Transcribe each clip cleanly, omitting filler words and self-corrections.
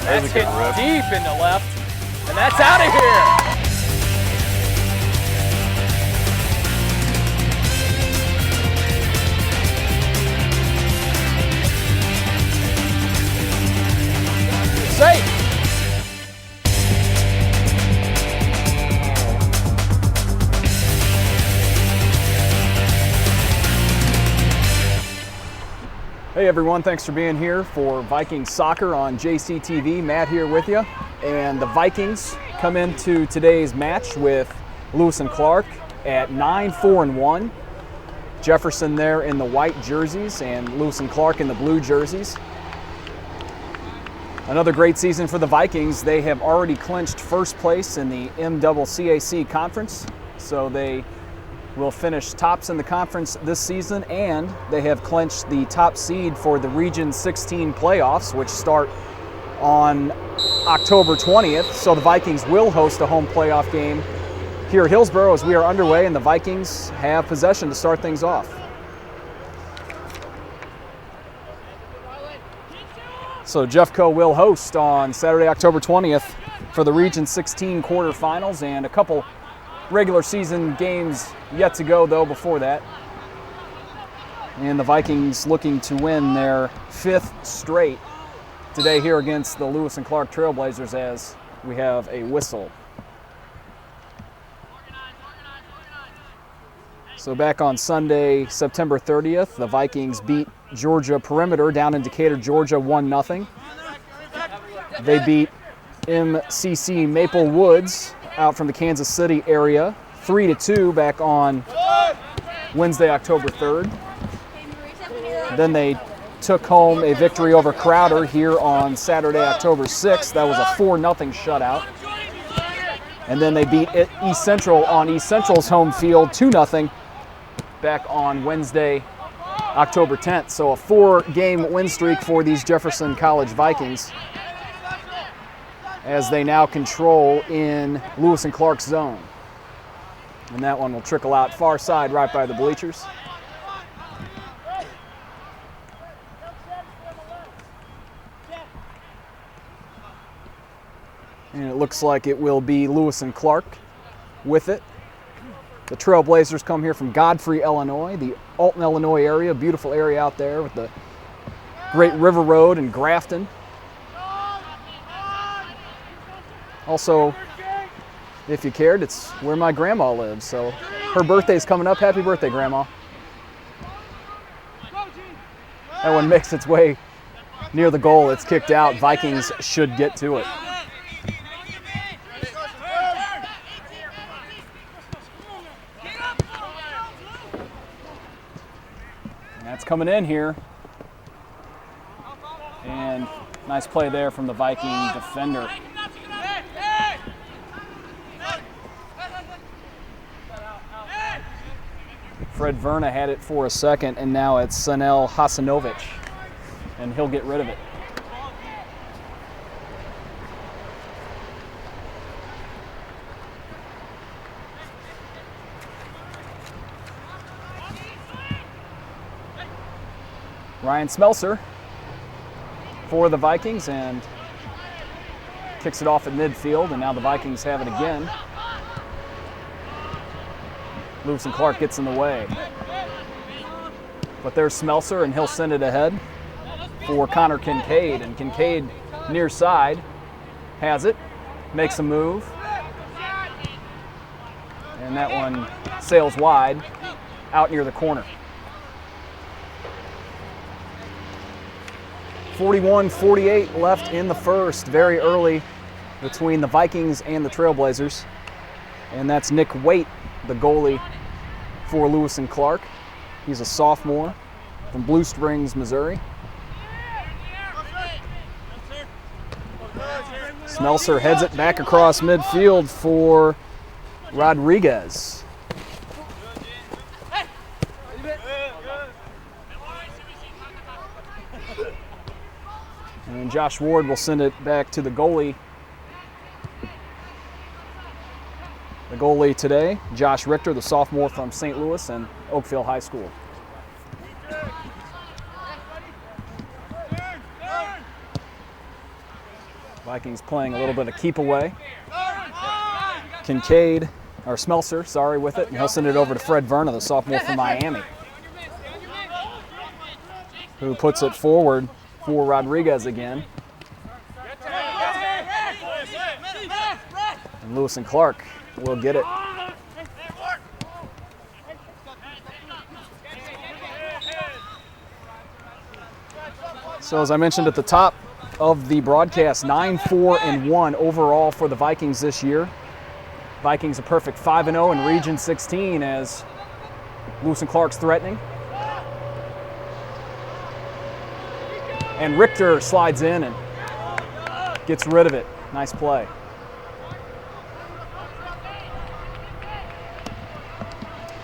That's hit deep into left, and that's out of here. Safe. Hey everyone, thanks for being here for Vikings soccer on JCTV. Matt here with you. And the Vikings come into today's match with Lewis and Clark at 9-4-1. Jefferson there in the white jerseys and Lewis and Clark in the blue jerseys. Another great season for the Vikings. They have already clinched first place in the MCCAC conference, so they will finish tops in the conference this season, and they have clinched the top seed for the Region 16 playoffs, which start on October 20th. So the Vikings will host a home playoff game here at Hillsborough as we are underway, and the Vikings have possession to start things off. So Jeffco will host on Saturday, October 20th for the Region 16 quarterfinals, and a couple regular season games yet to go though before that. And the Vikings looking to win their 5th straight today here against the Lewis and Clark Trailblazers as we have a whistle. So back on Sunday, September 30th, the Vikings beat Georgia Perimeter down in Decatur, Georgia 1-0. They beat MCC Maple Woods out from the Kansas City area 3-2 back on Wednesday, October 3rd. Then they took home a victory over Crowder here on Saturday, October 6th. That was a 4-0 shutout. And then they beat East Central on East Central's home field 2-0 back on Wednesday, October 10th. So a 4-game win streak for these Jefferson College Vikings as they now control in Lewis and Clark's zone. And that one will trickle out far side right by the bleachers. And it looks like it will be Lewis and Clark with it. The Trailblazers come here from Godfrey, Illinois, the Alton, Illinois area, beautiful area out there with the great River Road and Grafton. Also, if you cared, it's where my grandma lives, so her birthday's coming up. Happy birthday, Grandma. That one makes its way near the goal. It's kicked out. Vikings should get to it. That's coming in here. And nice play there from the Viking defender. Fred Verna had it for a second, and now it's Sanel Hasanovic, and he'll get rid of it. Ryan Smelser for the Vikings and kicks it off at midfield, and now the Vikings have it again. Lewis and Clark gets in the way. But there's Smelser, and he'll send it ahead for Connor Kincaid. And Kincaid near side has it, makes a move. And that one sails wide out near the corner. 41-48 left in the first, very early between the Vikings and the Trailblazers. And that's Nick Waite, the goalie for Lewis and Clark. He's a sophomore from Blue Springs, Missouri. Smelser heads it back across midfield for Rodriguez. And Josh Ward will send it back to the goalie. The goalie today, Josh Richter, the sophomore from St. Louis and Oakville High School. Vikings playing a little bit of keep away. Kincaid, or Smelser, sorry, with it, and he'll send it over to Fred Verna, the sophomore from Miami, who puts it forward for Rodriguez again. And Lewis and Clark will get it. So as I mentioned at the top of the broadcast, 9-4-1 overall for the Vikings this year. Vikings a perfect 5-0 in Region 16 as Lewis and Clark's threatening. And Richter slides in and gets rid of it. Nice play.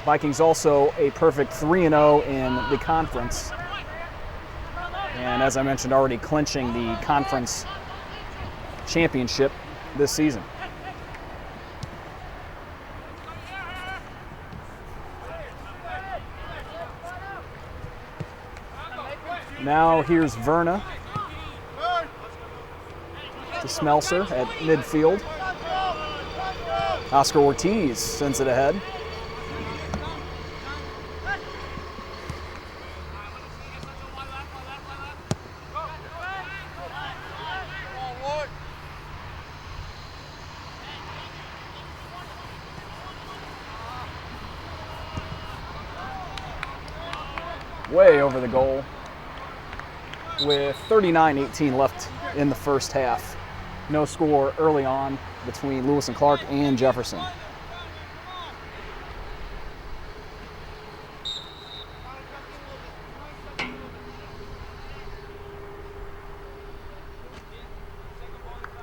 Vikings also a perfect 3-0 in the conference. And as I mentioned already, clinching the conference championship this season. Now here's Verna to Smelser at midfield. Oscar Ortiz sends it ahead. Way over the goal with 39-18 left in the first half. No score early on between Lewis and Clark and Jefferson.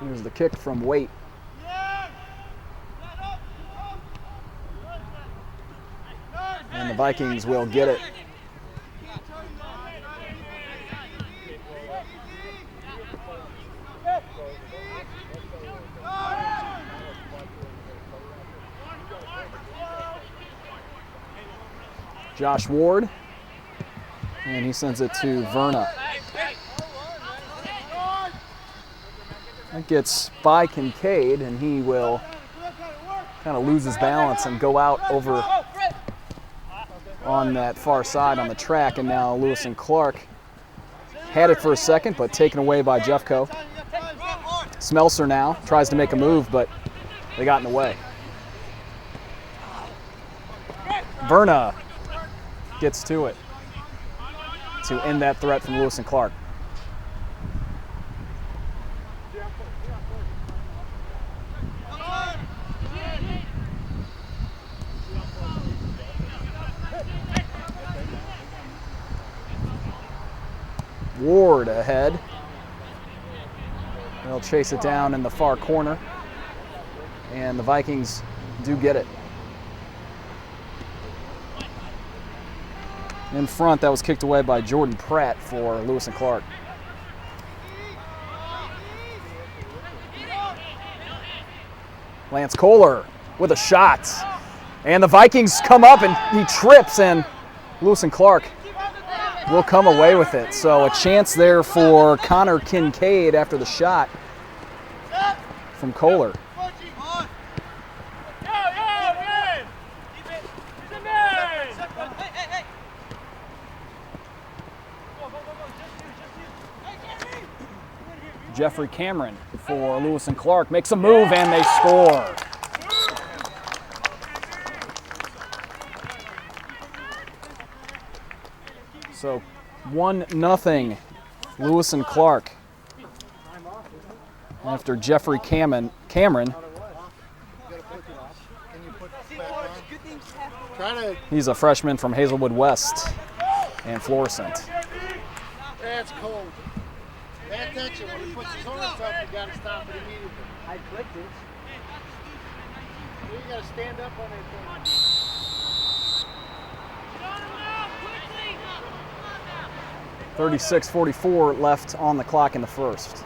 Here's the kick from Waite. And the Vikings will get it. Josh Ward, and he sends it to Verna. That gets by Kincaid, and he will kind of lose his balance and go out over on that far side on the track, and now Lewis and Clark had it for a second, but taken away by Jeffco. Smelser now tries to make a move, but they got in the way. Verna gets to it to end that threat from Lewis and Clark. Ward ahead. They'll chase it down in the far corner, and the Vikings do get it. In front, that was kicked away by Jordan Pratt for Lewis and Clark. Lance Kohler with a shot. And the Vikings come up and he trips, and Lewis and Clark will come away with it. So a chance there for Connor Kincaid after the shot from Kohler. Jeffrey Cameron for Lewis and Clark makes a move, and they score. So 1-0 Lewis and Clark after Jeffrey Cameron. He's a freshman from Hazelwood West and Florissant. That's cold. Pay attention. When he puts his arms up, you got to stop it immediately. I clicked it. You got to stand up on that thing. 36-44 left on the clock in the first.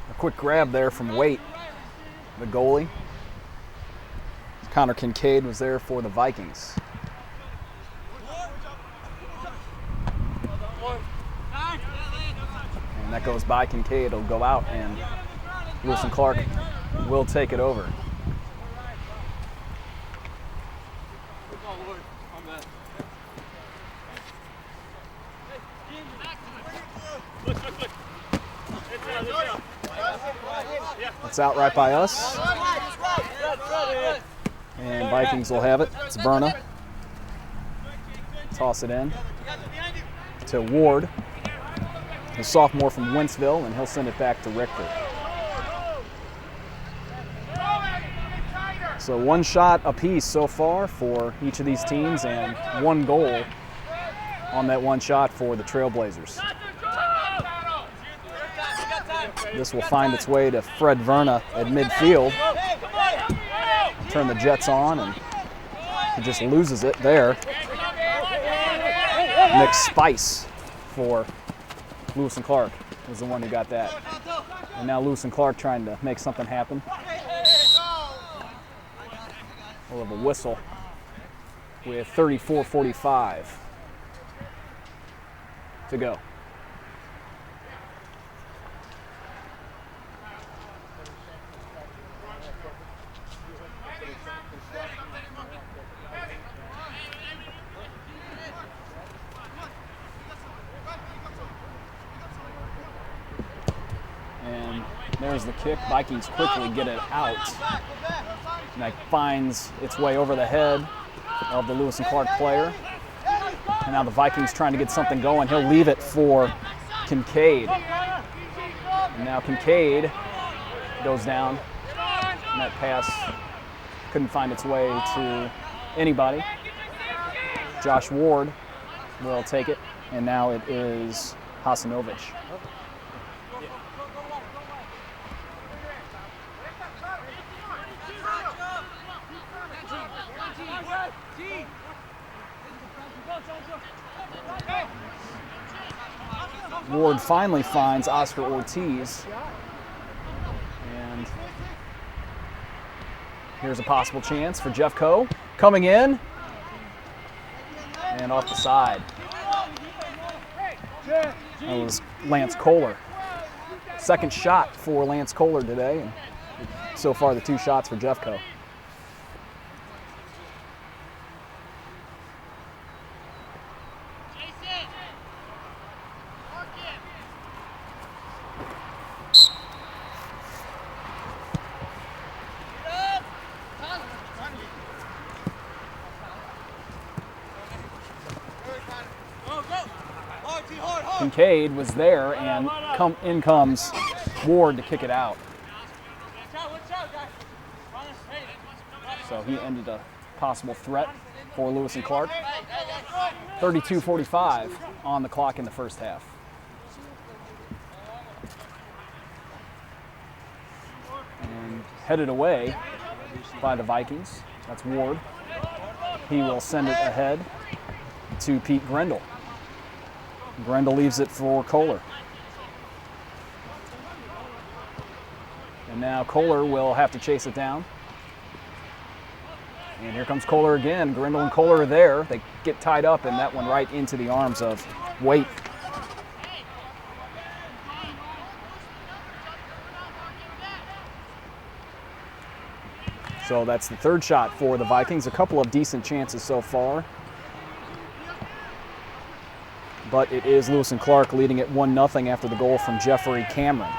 A quick grab there from Waite, the goalie. Connor Kincaid was there for the Vikings. And that goes by Kincaid. It'll go out, and Lewis and Clark will take it over. It's out right by us. And Vikings will have it. It's Verna. Toss it in to Ward, the sophomore from Wentzville, and he'll send it back to Richter. So one shot apiece so far for each of these teams, and one goal on that one shot for the Trailblazers. This will find its way to Fred Verna at midfield. Turn the Jets on, and he just loses it there. Nick Spice for Lewis and Clark was the one who got that. And now Lewis and Clark trying to make something happen. We'll have a whistle with 34:45 to go. And there's the kick. Vikings quickly get it out. And that finds its way over the head of the Lewis and Clark player. And now the Vikings trying to get something going. He'll leave it for Kincaid. And now Kincaid goes down. And that pass couldn't find its way to anybody. Josh Ward will take it. And now it is Hasanovich. Ward finally finds Oscar Ortiz. And here's a possible chance for Jeffco. Coming in. And off the side. That was Lance Kohler. Second shot for Lance Kohler today. And so far the two shots for Jeffco. Kincaid was there, and in comes Ward to kick it out. So he ended a possible threat for Lewis and Clark. 32:45 on the clock in the first half. And headed away by the Vikings. That's Ward. He will send it ahead to Pete Grendel. Grendel leaves it for Kohler. And now Kohler will have to chase it down. And here comes Kohler again. Grendel and Kohler are there. They get tied up, and that one right into the arms of Waite. So that's the third shot for the Vikings. A couple of decent chances so far. But it is Lewis and Clark leading it 1-0 after the goal from Jeffrey Cameron.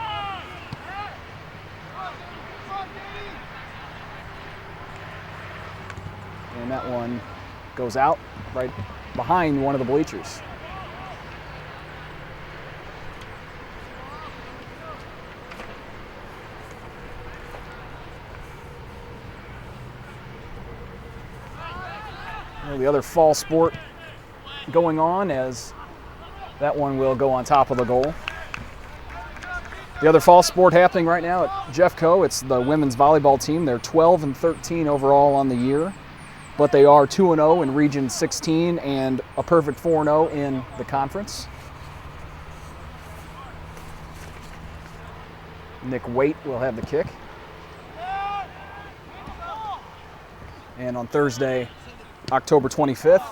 And that one goes out right behind one of the bleachers. Well, the other fall sport going on, as that one will go on top of the goal. The other fall sport happening right now at Jeffco, it's the women's volleyball team. They're 12-13 overall on the year. but they are 2-0 in Region 16 and a perfect 4-0 in the conference. Nick Waite will have the kick. And on Thursday, October 25th,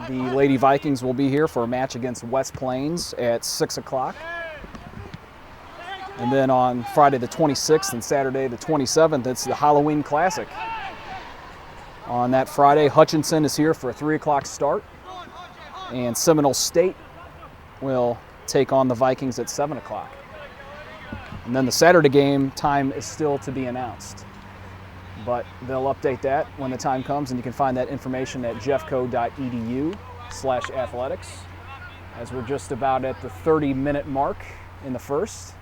the Lady Vikings will be here for a match against West Plains at 6 o'clock. And then on Friday the 26th and Saturday the 27th, it's the Halloween Classic. On that Friday, Hutchinson is here for a 3 o'clock start. And Seminole State will take on the Vikings at 7 o'clock. And then the Saturday game time is still to be announced. But they'll update that when the time comes, and you can find that information at jeffco.edu/athletics. As we're just about at the 30-minute mark in the first.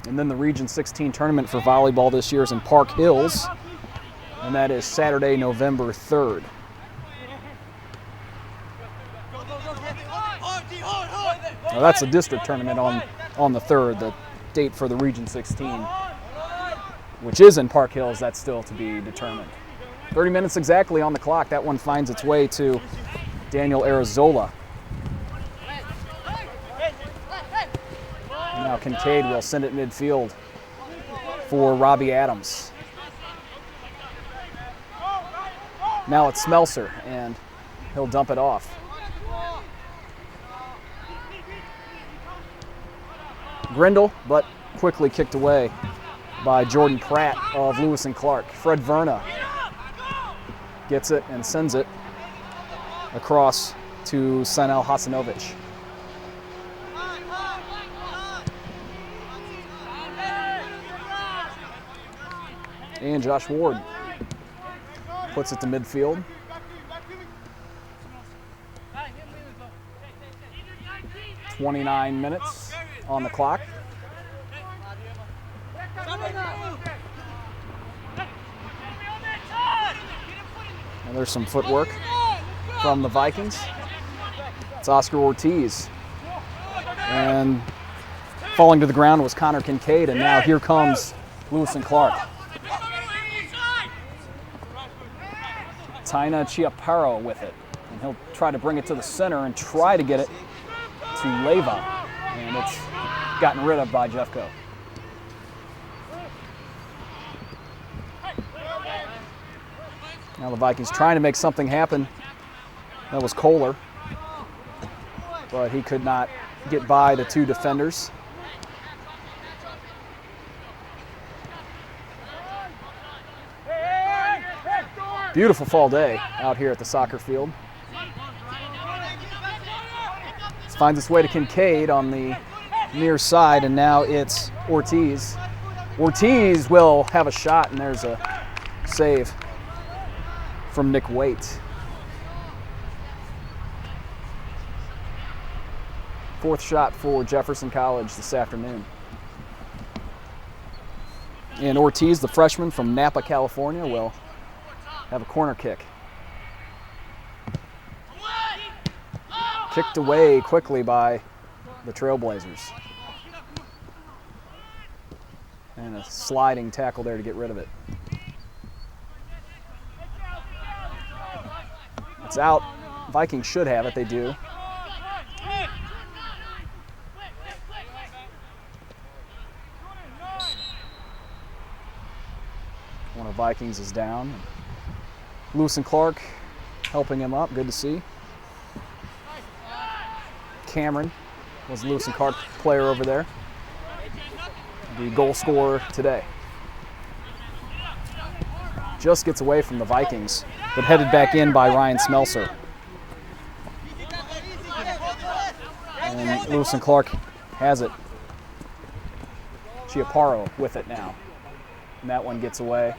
And then the Region 16 tournament for volleyball this year is in Park Hills, and that is Saturday, November 3rd. Now that's a district tournament on the 3rd. The date for the Region 16, which is in Park Hills, that's still to be determined. 30 minutes exactly on the clock. That one finds its way to Daniel Arizola. And now Kincaid will send it midfield for Robbie Adams. Now it's Smelser, and he'll dump it off. Grindle, but quickly kicked away by Jordan Pratt of Lewis and Clark. Fred Verna gets it and sends it across to Sanel Hasanovic. And Josh Ward puts it to midfield. .29 on the clock. And there's some footwork from the Vikings. It's Oscar Ortiz. And falling to the ground was Connor Kincaid, and now here comes Lewis and Clark. Taina Chiaparo with it. And he'll try to bring it to the center and try to get it to Leva. And it's gotten rid of by Jeffco. Now the Vikings trying to make something happen. That was Kohler, but he could not get by the two defenders. Beautiful fall day out here at the soccer field. This finds its way to Kincaid on the near side, and now it's Ortiz. Ortiz will have a shot, and there's a save from Nick Waite. Fourth shot for Jefferson College this afternoon. And Ortiz, the freshman from Napa, California, will have a corner kick. Kicked away quickly by the Trailblazers. And a sliding tackle there to get rid of it. It's out. Vikings should have it. They do. One of Vikings is down. Lewis and Clark helping him up. Good to see. Cameron was Lewis and Clark player over there. The goal scorer today. Just gets away from the Vikings, but headed back in by Ryan Smelser. And Lewis and Clark has it. Chiaparo with it now. And that one gets away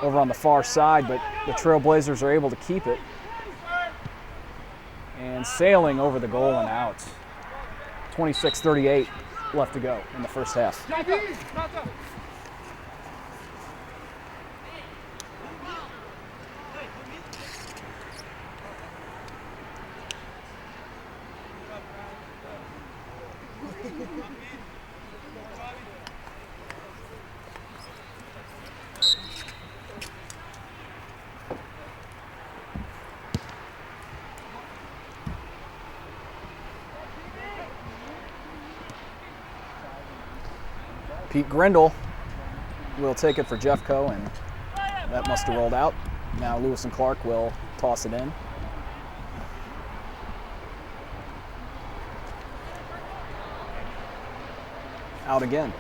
over on the far side, but the Trailblazers are able to keep it. And sailing over the goal and out. 26:38 left to go in the first half. Pete Grindle will take it for Jeffco, and that must have rolled out. Now Lewis and Clark will toss it in. Out again.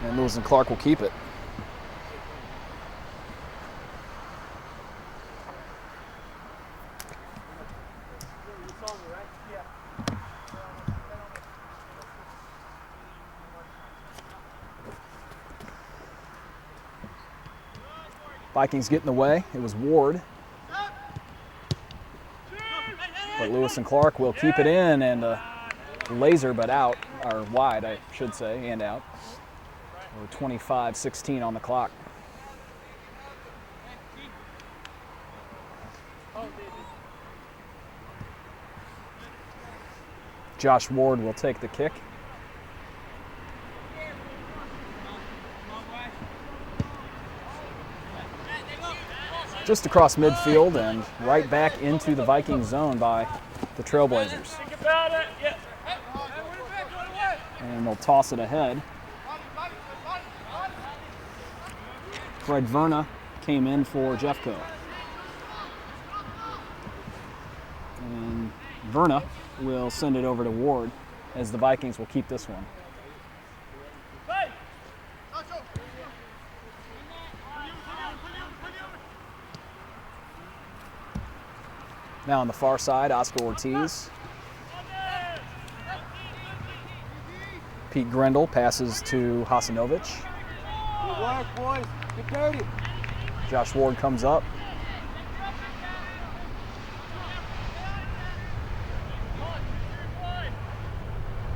And Lewis and Clark will keep it. Vikings get in the way. It was Ward. But Lewis and Clark will keep it in, and laser, but out, or wide, I should say, and out. 25-16 on the clock. Josh Ward will take the kick. Just across midfield and right back into the Viking zone by the Trailblazers. And they'll toss it ahead. Fred Verna came in for Jeffco. And Verna will send it over to Ward as the Vikings will keep this one. Now on the far side, Oscar Ortiz. Pete Grindle passes to Hasanovic. Good work, boys. Get dirty. Josh Ward comes up.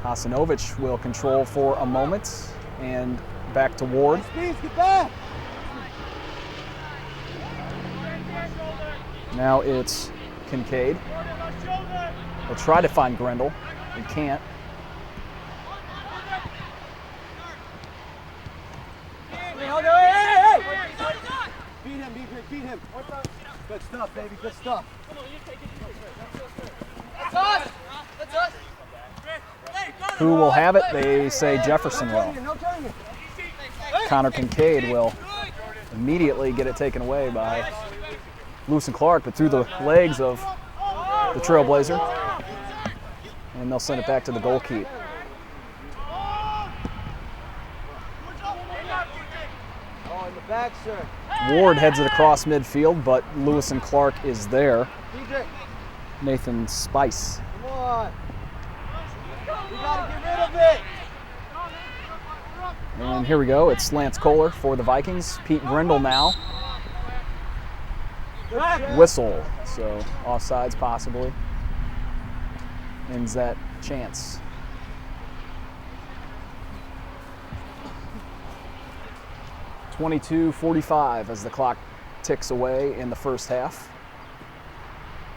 Hasanovic will control for a moment and back to Ward. Get back. Now it's Kincaid. They'll try to find Grindle. They can't. Hey! Beat him, beat him. Good stuff, baby, good stuff. That's us! That's us! Who will have it? They say Jefferson will. Connor Kincaid will immediately get it taken away by Lewis and Clark, but through the legs of the Trailblazer. And they'll send it back to the goal keep. Oh, in the back, sir. Ward heads it across midfield, but Lewis and Clark is there. DJ. Nathan Spice. Come on. We gotta get rid of it. And here we go. It's Lance Kohler for the Vikings. Pete Grindle now. Whistle. So offsides possibly. Ends that chance. .22:45 as the clock ticks away in the first half.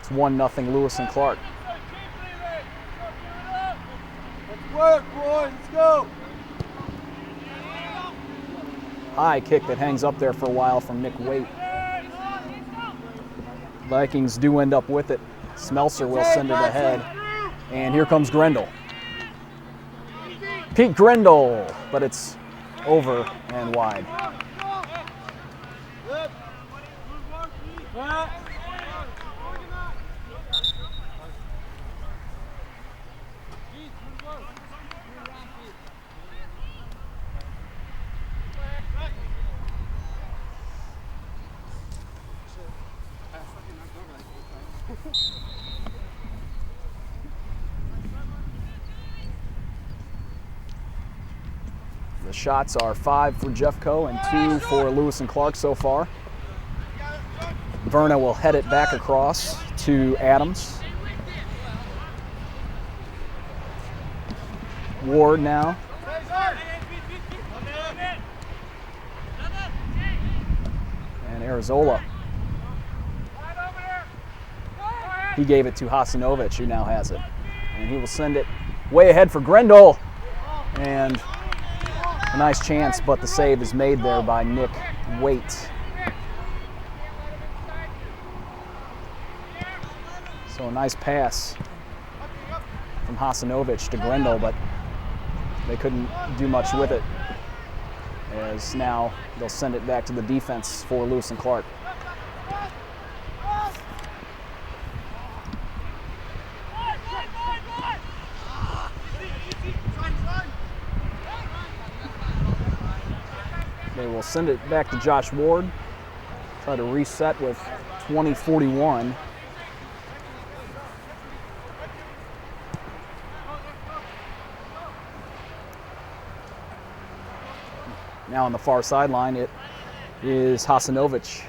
It's 1-0 Lewis and Clark. Let's work, boys. Let's go. High kick that hangs up there for a while from Nick Waite. Vikings do end up with it. Smelser will send it ahead. And here comes Grindle. Pete Grindle, but it's over and wide. The shots are 5 for Jeffco and 2 for Lewis and Clark so far. Verna will head it back across to Adams. Ward now. And Arizola. He gave it to Hasanovic, who now has it. And he will send it way ahead for Grindle. And a nice chance, but the save is made there by Nick Waite. So a nice pass from Hasanovic to Grindle, but they couldn't do much with it, as now they'll send it back to the defense for Lewis and Clark. They will send it back to Josh Ward, try to reset with 20-41. Now on the far sideline, it is Hasanovic.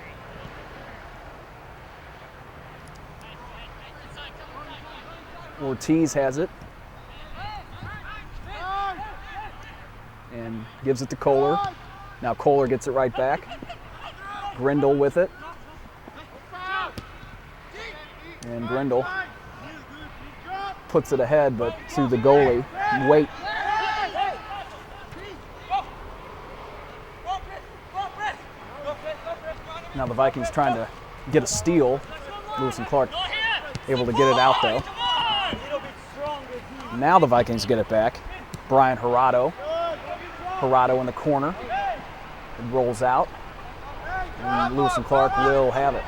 Ortiz has it and gives it to Kohler. Now Kohler gets it right back. Grindle with it. And Grindle puts it ahead, but to the goalie. Wait. Now the Vikings trying to get a steal. Lewis and Clark able to get it out though. Now the Vikings get it back. Brian Hirado. Hirado in the corner. It rolls out. And Lewis and Clark will have it.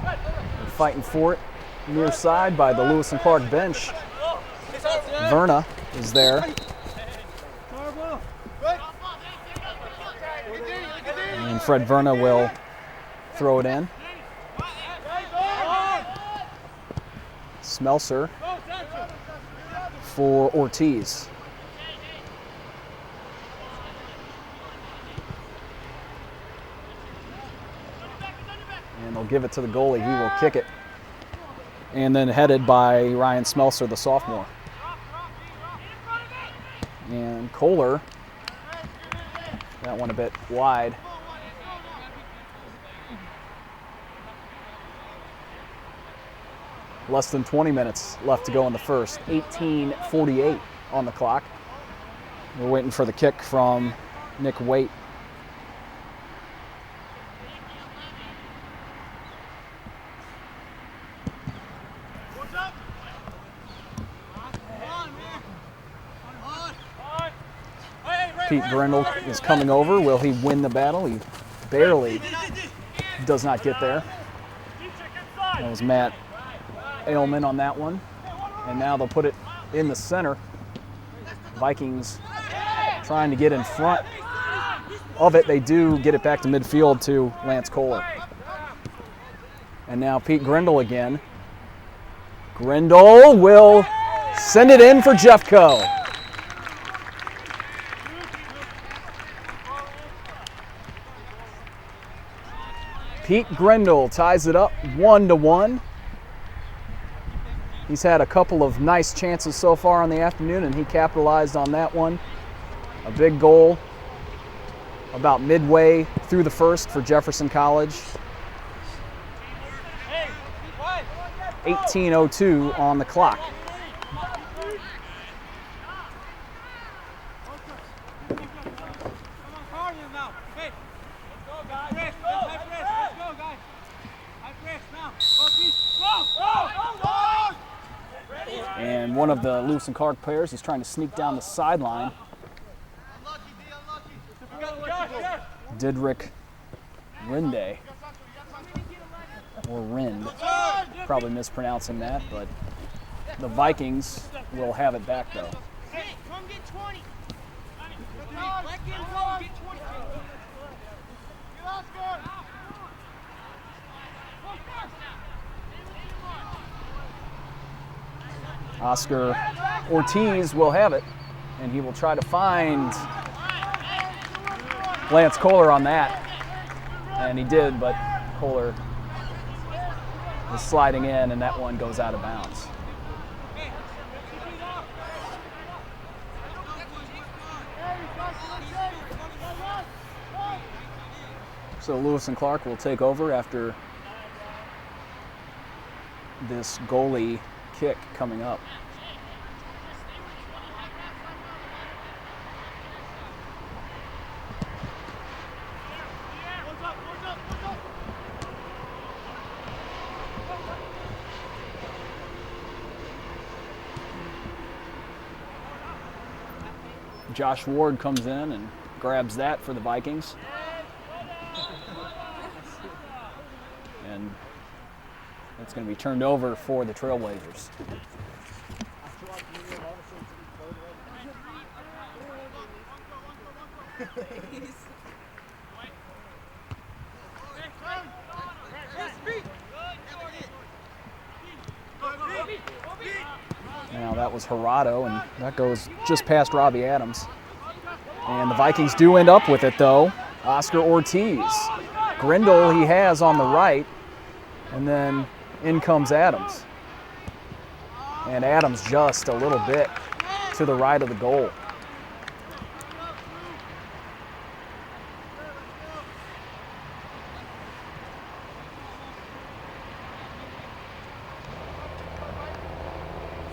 They're fighting for it. Near side by the Lewis and Clark bench. Verna is there. And Fred Verna will throw it in. Smelser for Ortiz. And they'll give it to the goalie. He will kick it. And then headed by Ryan Smelser, the sophomore. And Kohler, that one a bit wide. Less than 20 minutes left to go in the first. 18:48 on the clock. We're waiting for the kick from Nick Waite. Pete Grindle is coming over. Will he win the battle? He barely does not get there. That was Matt Ailman on that one. And now they'll put it in the center. Vikings trying to get in front of it. They do get it back to midfield to Lance Kohler. And now Pete Grindle again. Grindle will send it in for Jeffco. Pete Grindle ties it up 1-1. He's had a couple of nice chances so far in the afternoon, and he capitalized on that one. A big goal about midway through the first for Jefferson College. 18:02 on the clock. And one of the Lewis and Clark players is trying to sneak down the sideline. Didrik Rinde, or Rind, probably mispronouncing that, but the Vikings will have it back though. Oscar Ortiz will have it, and he will try to find Lance Kohler on that. And he did, but Kohler is sliding in, and that one goes out of bounds. So Lewis and Clark will take over after this goalie kick coming up. Josh Ward comes in and grabs that for the Vikings. And it's going to be turned over for the Trailblazers. Now that was Gerardo, and that goes just past Robbie Adams. And the Vikings do end up with it, though. Oscar Ortiz. Grindle he has on the right, and then in comes Adams. And Adams just a little bit to the right of the goal.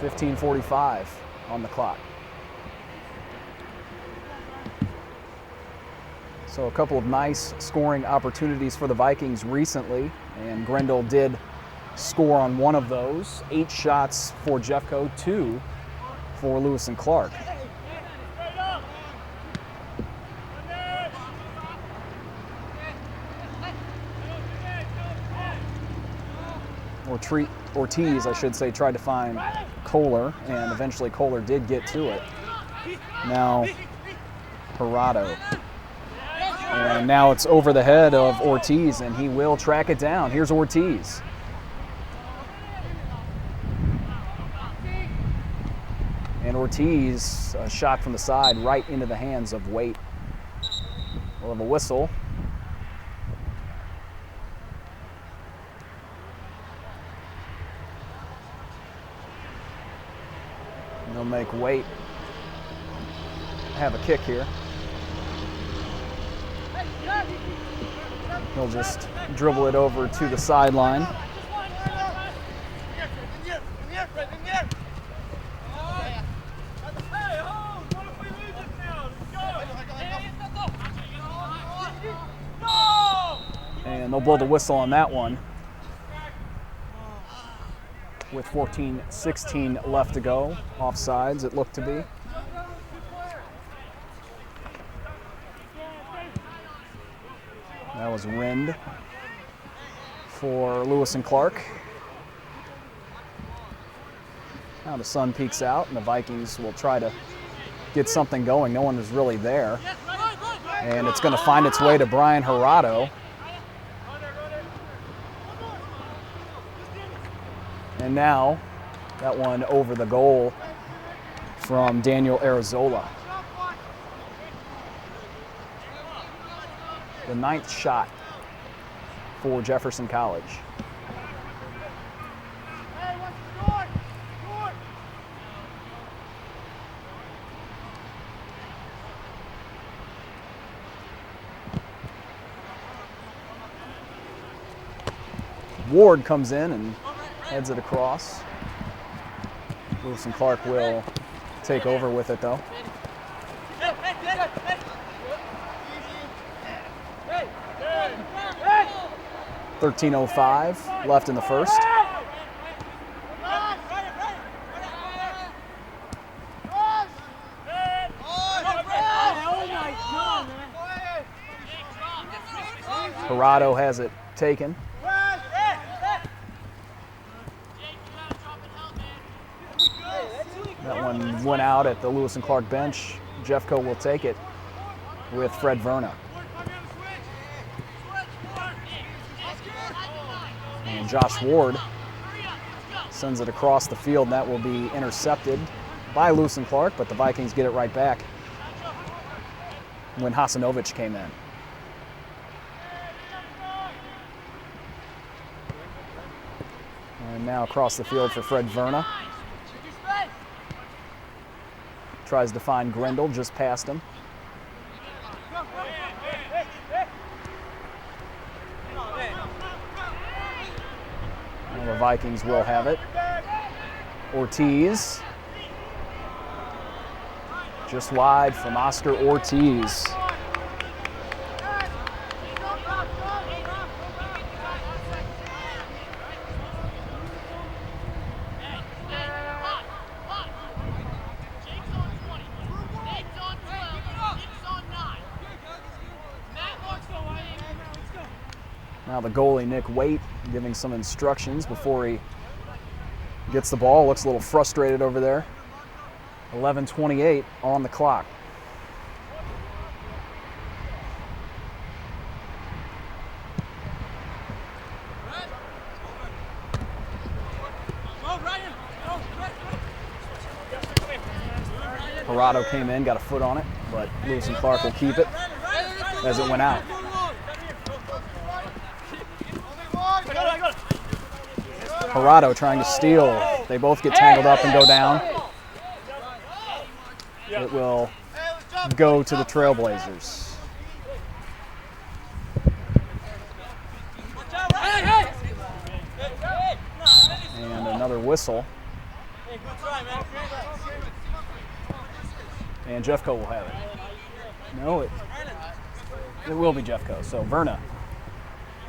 .45 on the clock. So a couple of nice scoring opportunities for the Vikings recently, and Grindle did score on one of those. 8 shots for Jeffco, 2 for Lewis and Clark. Ortiz, I should say, tried to find Kohler, and eventually Kohler did get to it. Now, Gerardo. And now it's over the head of Ortiz, and he will track it down. Here's Ortiz. And Ortiz, a shot from the side right into the hands of Waite. We'll have a whistle. They'll make Waite have a kick here. He'll just dribble it over to the sideline. And they'll blow the whistle on that one. With 14-16 left to go. Offsides, it looked to be. That was Rind for Lewis and Clark. Now the sun peeks out, and the Vikings will try to get something going. No one is really there. And it's going to find its way to Brian Gerardo. And now, that one over the goal from Daniel Arazola. The 9th shot for Jefferson College. Ward comes in and heads it across. Lewis and Clark will take over with it, though. .13:05 left in the first. Gerardo has it taken. That one went out at the Lewis and Clark bench. Jeffco will take it with Fred Verna. And Josh Ward sends it across the field, and that will be intercepted by Lewis and Clark, but the Vikings get it right back when Hasanovic came in. And now across the field for Fred Verna. Tries to find Grindle just past him. And the Vikings will have it. Ortiz. Just wide from Oscar Ortiz. Now the goalie, Nick Waite, giving some instructions before he gets the ball. Looks a little frustrated over there. 11:28 on the clock. Harado came in, got a foot on it, but Lewis and Clark will keep it as it went out. Harado trying to steal. They both get tangled up and go down. It will go to the Trailblazers. And another whistle. And Jeffco will have it. No, it will be Jeffco. So Verna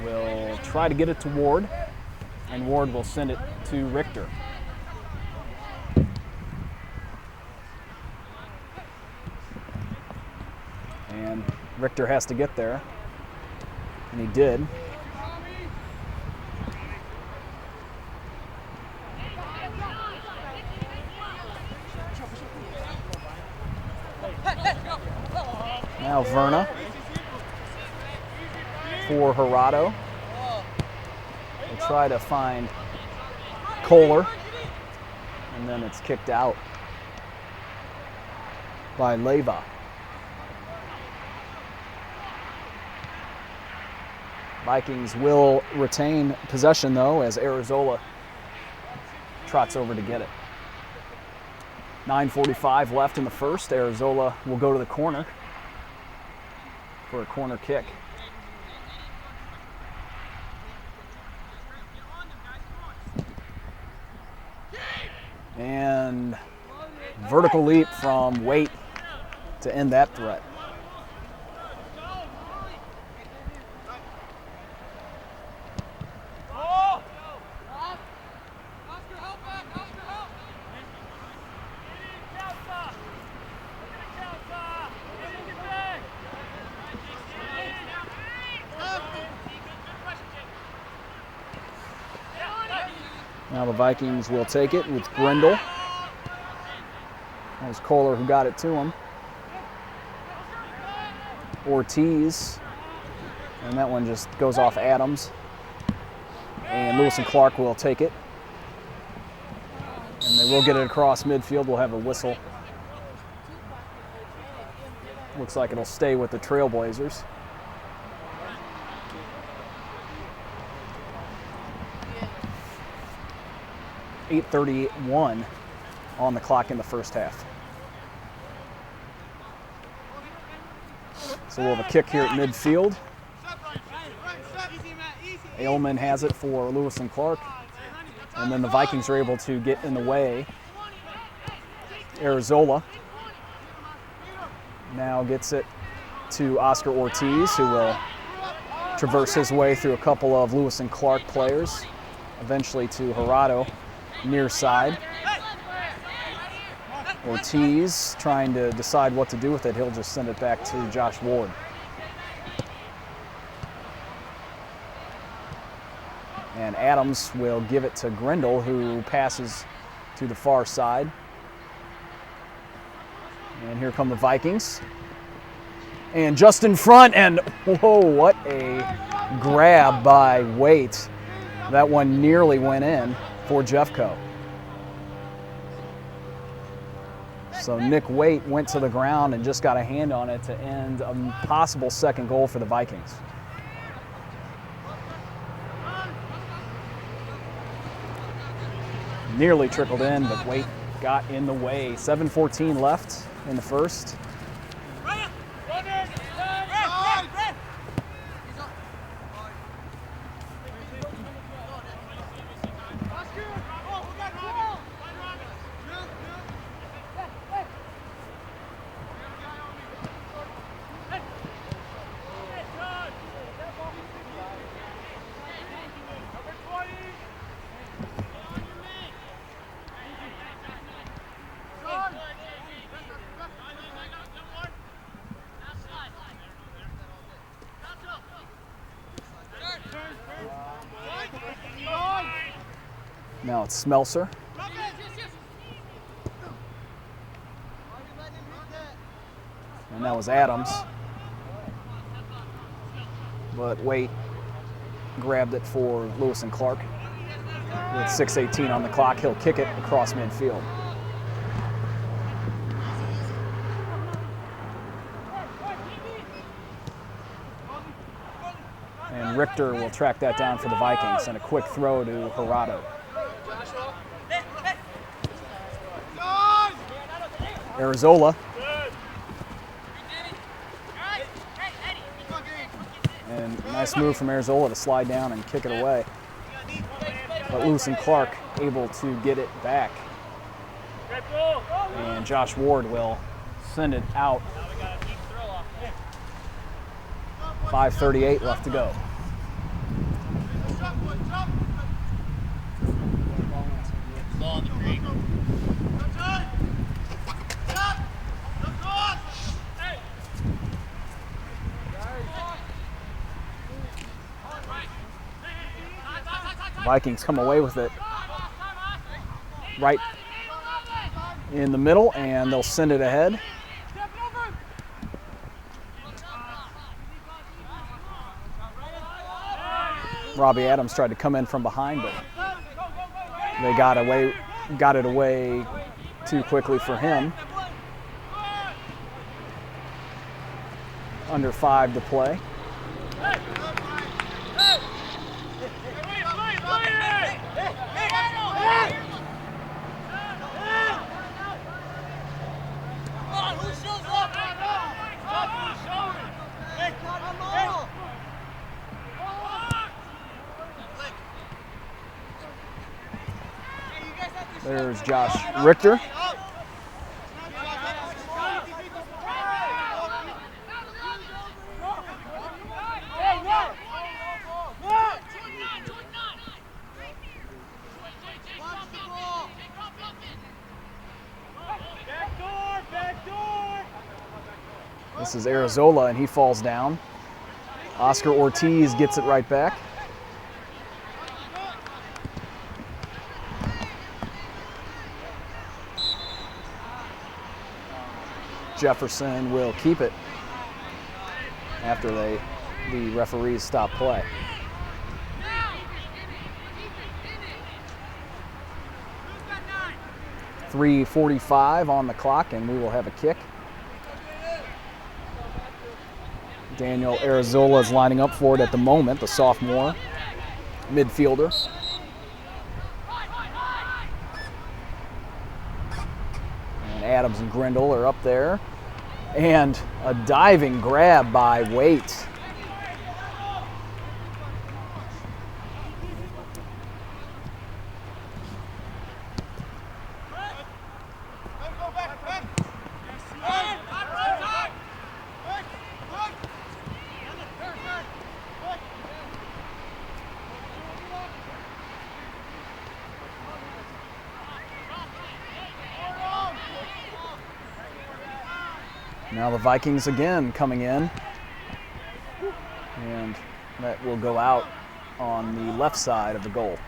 will try to get it to Ward, and Ward will send it to Richter. And Richter has to get there, and he did. Now Verna for Harado. We'll try to find Kohler, and then it's kicked out by Leyva. Vikings will retain possession, though, as Arizola trots over to get it. 9:45 left in the first. Arizola will go to the corner for a corner kick. And vertical leap from Waite to end that threat. Now the Vikings will take it with Grindle. That was Kohler who got it to him. Ortiz, and that one just goes off Adams. And Lewis and Clark will take it. And they will get it across midfield. We'll have a whistle. Looks like it'll stay with the Trailblazers. .8:31 on the clock in the first half. So we'll have a kick here at midfield. Ailman has it for Lewis and Clark. And then the Vikings are able to get in the way. Arizola now gets it to Oscar Ortiz, who will traverse his way through a couple of Lewis and Clark players, eventually to Harado near side. Ortiz trying to decide what to do with it. He'll just send it back to Josh Ward. And Adams will give it to Grindle, who passes to the far side. And here come the Vikings. And just in front, and whoa, what a grab by Waite. That one nearly went in for Jeffco. So Nick Waite went to the ground and just got a hand on it to end a possible second goal for the Vikings. Nearly trickled in, but Waite got in the way. 7:14 left in the first. Now it's Smelser. And that was Adams. But Waite grabbed it for Lewis and Clark. With 6:18 on the clock, he'll kick it across midfield. And Richter will track that down for the Vikings, and a quick throw to Hirado. Arizola. And nice move from Arizola to slide down and kick it away. But Lewis and Clark able to get it back. And Josh Ward will send it out. 5:38 left to go. Vikings come away with it right in the middle, and they'll send it ahead. Robbie Adams tried to come in from behind, but they got it away too quickly for him. Under 5 to play. There's Josh Richter. This is Arizola, and he falls down. Oscar Ortiz gets it right back. Jefferson will keep it after the referees stop play. .345 on the clock, and we will have a kick. Daniel Arizola is lining up for it at the moment, the sophomore midfielder. And Adams and Grindle are up there. And a diving grab by Waite. Now the Vikings again coming in, and that will go out on the left side of the goal.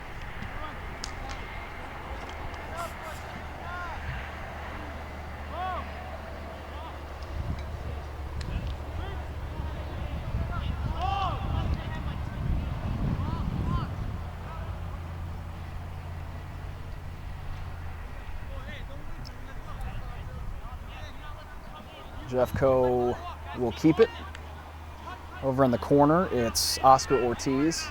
Jeffco will keep it. Over in the corner, it's Oscar Ortiz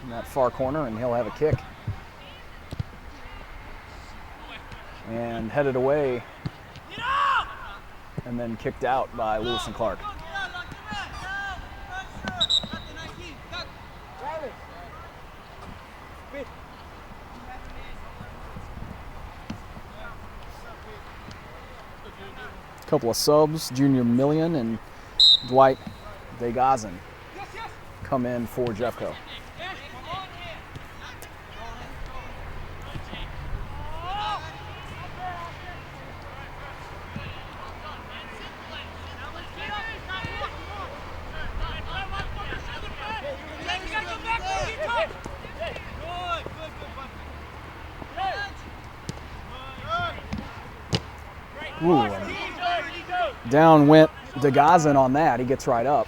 in that far corner, and he'll have a kick. And headed away, and then kicked out by Lewis and Clark. Couple of subs, Junior Million and Dwight Degazin come in for Jeffco. Ooh, and down went DeGazin on that. He gets right up.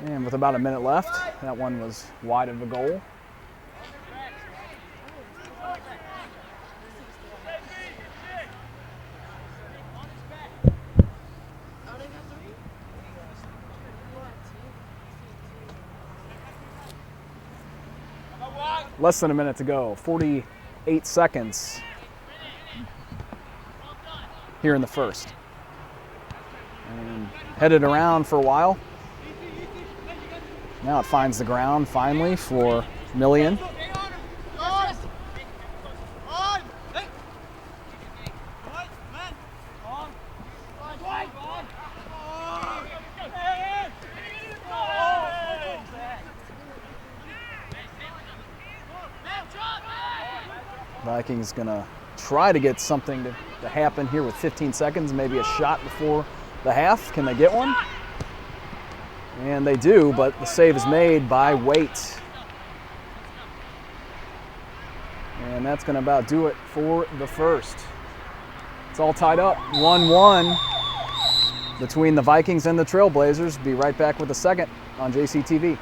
And with about a minute left, that one was wide of the goal. Less than a minute to go, 48 seconds here in the first. And headed around for a while. Now it finds the ground finally for Millian. Vikings gonna try to get something to happen here with 15 seconds, maybe a shot before the half. Can they get one? And they do, but the save is made by Waite. And that's gonna about do it for the first. It's all tied up, 1-1 between the Vikings and the Trailblazers. Be right back with the second on JCTV.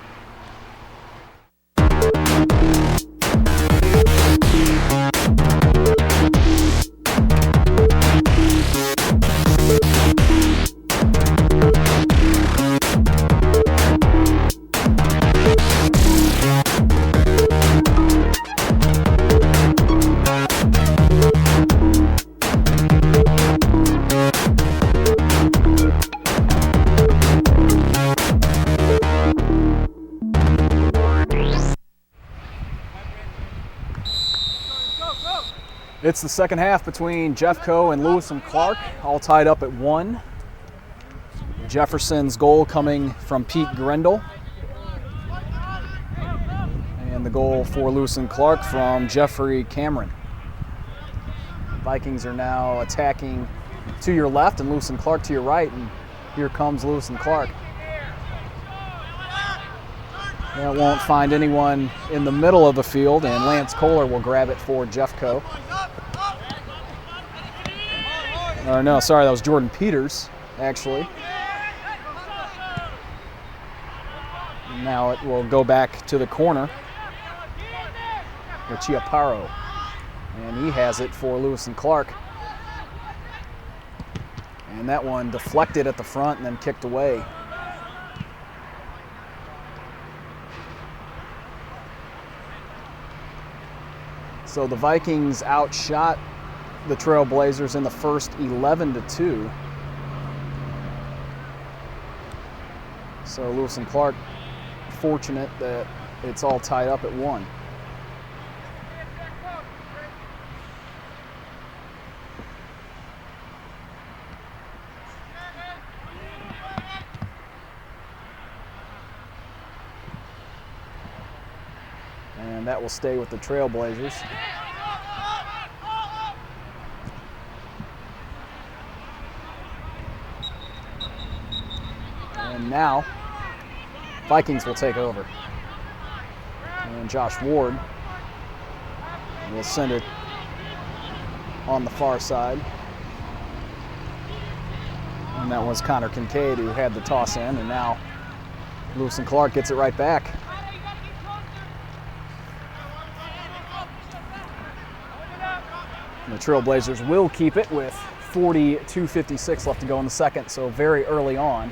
It's the second half between Jeffco and Lewis and Clark, all tied up at 1. Jefferson's goal coming from Pete Grendel. And the goal for Lewis and Clark from Jeffrey Cameron. Vikings are now attacking to your left and Lewis and Clark to your right, and here comes Lewis and Clark. That won't find anyone in the middle of the field, and Lance Kohler will grab it for Jeffco. Or no, sorry, that was Jordan Peters, actually. Now it will go back to the corner with Chiaparo. And he has it for Lewis and Clark. And that one deflected at the front and then kicked away. So the Vikings outshot the Trailblazers in the first 11-2. So Lewis and Clark fortunate that it's all tied up at 1. And that will stay with the Trailblazers. And now, Vikings will take over. And Josh Ward will send it on the far side. And that was Connor Kincaid who had the toss in, and now Lewis and Clark gets it right back. And the Trailblazers will keep it with 42:56 left to go in the second, so very early on.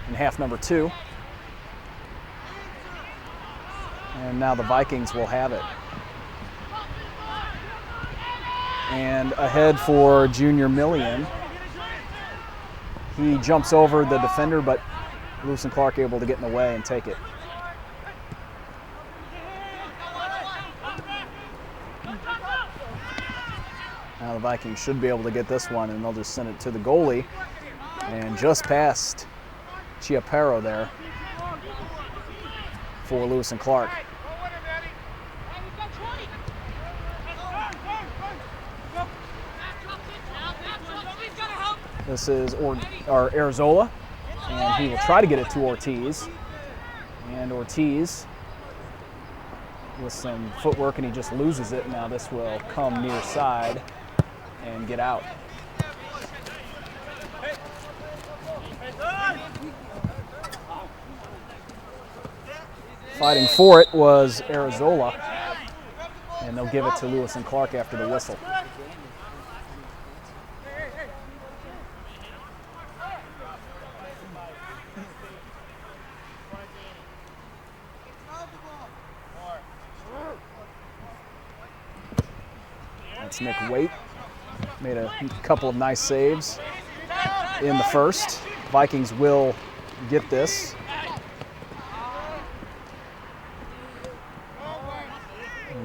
In half number 2. And now the Vikings will have it. And ahead for Junior Millian. He jumps over the defender, but Lewis and Clark able to get in the way and take it. Now the Vikings should be able to get this one, and they'll just send it to the goalie. And just past Chiaparo there for Lewis and Clark. This is Arizola, and he will try to get it to Ortiz. And Ortiz with some footwork, and he just loses it. Now this will come near side and get out. Fighting for it was Arizola, and they'll give it to Lewis and Clark after the whistle. That's Nick Waite. Made a couple of nice saves in the first. Vikings will get this.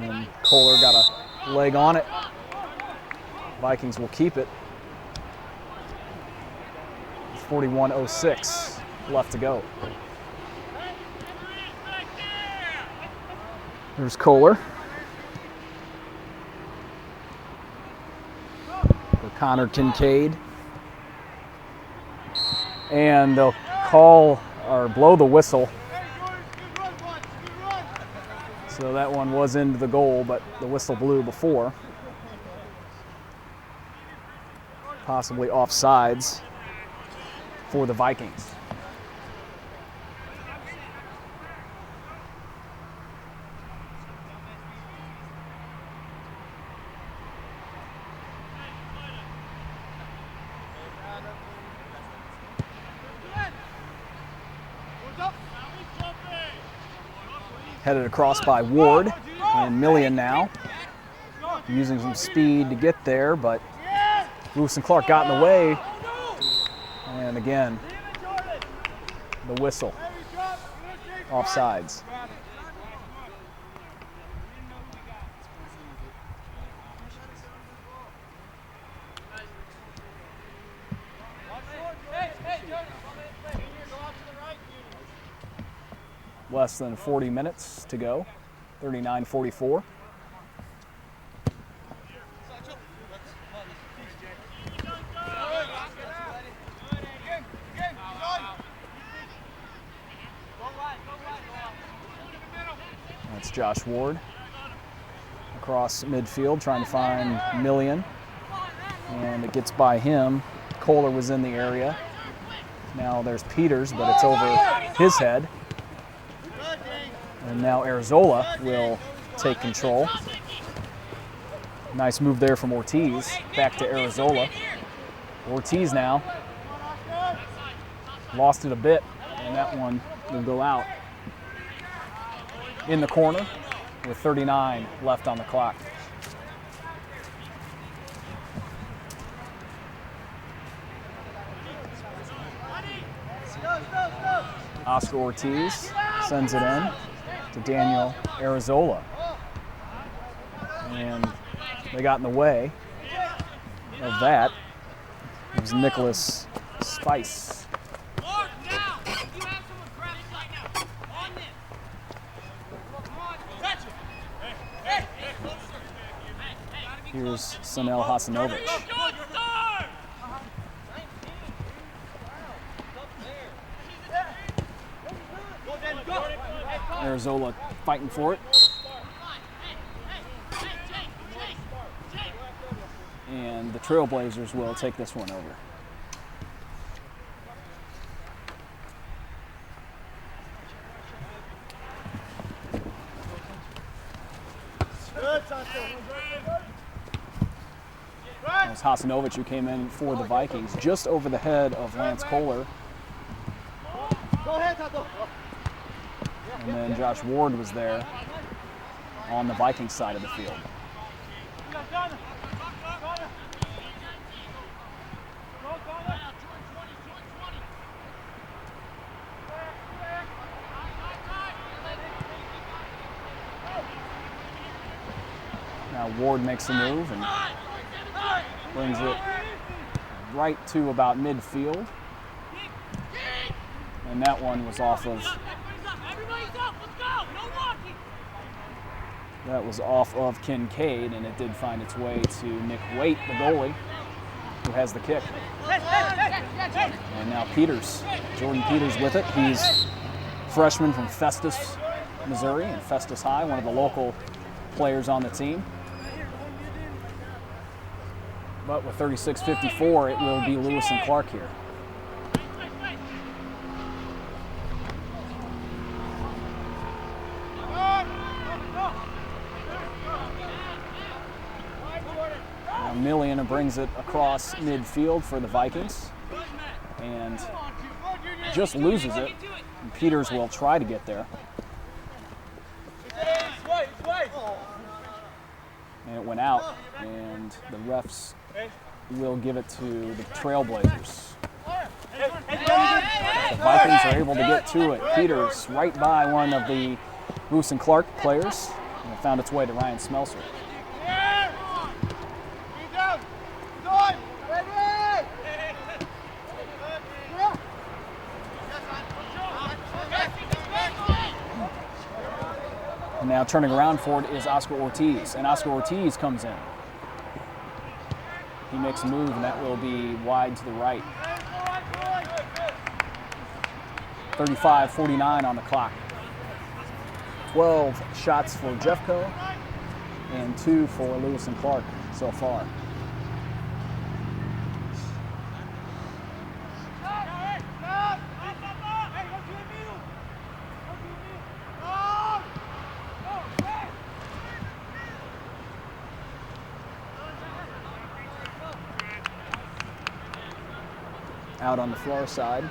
And Kohler got a leg on it. Vikings will keep it. 41:06 left to go. There's Kohler. For Connor Kincaid. And they'll call or blow the whistle. So that one was into the goal, but the whistle blew before. Possibly offsides for the Vikings. Headed across by Ward, and Millian now using some speed to get there, but Lewis and Clark got in the way, and again the whistle, offsides. Less than 40 minutes to go, 39:44. That's Josh Ward across midfield trying to find Millian, and it gets by him. Kohler was in the area. Now there's Peters, but it's over his head. And now Arizola will take control. Nice move there from Ortiz. Back to Arizola. Ortiz now. Lost it a bit, and that one will go out. In the corner with 39 left on the clock. Oscar Ortiz sends it in to Daniel Arizola. And they got in the way of that. It was Nicholas Spice. Here's Sanel Hasanovic. Arizola fighting for it. And the Trailblazers will take this one over. That was Hasanovic who came in for the Vikings, just over the head of Lance Kohler. And then Josh Ward was there on the Vikings side of the field. Now Ward makes a move and brings it right to about midfield. And that one was off of Kincaid, and it did find its way to Nick Waite, the goalie. who has the kick. And now Peters, Jordan Peters with it. He's freshman from Festus, Missouri, and Festus High, one of the local players on the team. But with 36:54, it will be Lewis and Clark here. Now Millian brings it across midfield for the Vikings and just loses it. And Peters will try to get there. And it went out, and the refs will give it to the Trailblazers. The Vikings are able to get to it. Peters right by one of the Lewis and Clark players, and it found its way to Ryan Smelser. And now turning around for it is Oscar Ortiz, and Oscar Ortiz comes in. He makes a move, and that will be wide to the right. 35:49 on the clock. 12 shots for Jeffco and 2 for Lewis and Clark so far. Out on the far side,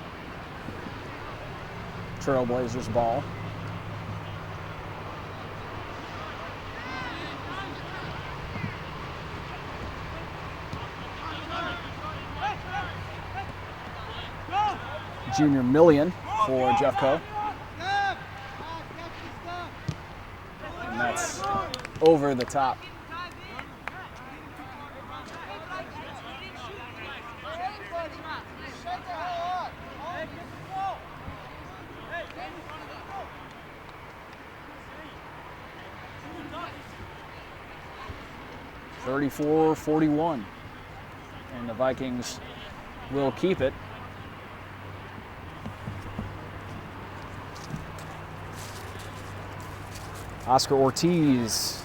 Trailblazers ball. Junior Millian for Jeffco. And that's over the top. (34-41), and the Vikings will keep it. Oscar Ortiz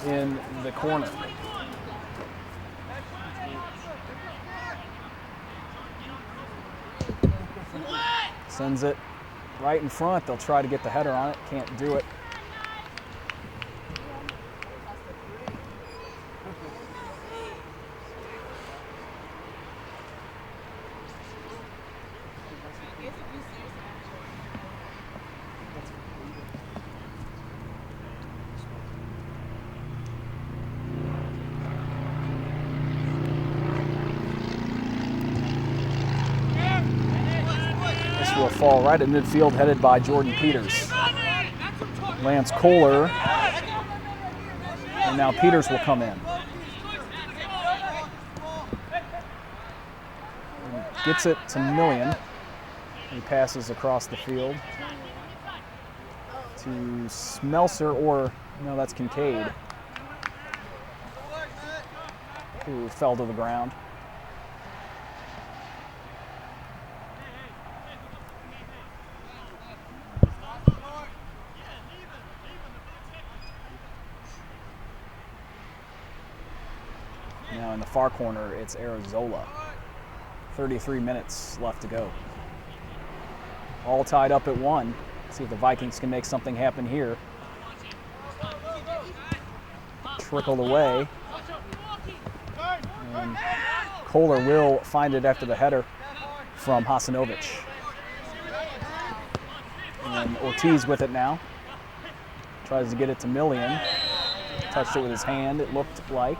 in the corner. Sends it right in front. They'll try to get the header on it. Can't do it. Will fall right at midfield, headed by Jordan Peters. Lance Kohler, and now Peters will come in. And gets it to Millian. He passes across the field to Smelser, or no, that's Kincaid, who fell to the ground. Now in the far corner, it's Arizola. 33 minutes left to go. All tied up at 1. See if the Vikings can make something happen here. Trickled away. And Kohler will find it after the header from Hasanovic. And Ortiz with it now. Tries to get it to Millian. Touched it with his hand, it looked like.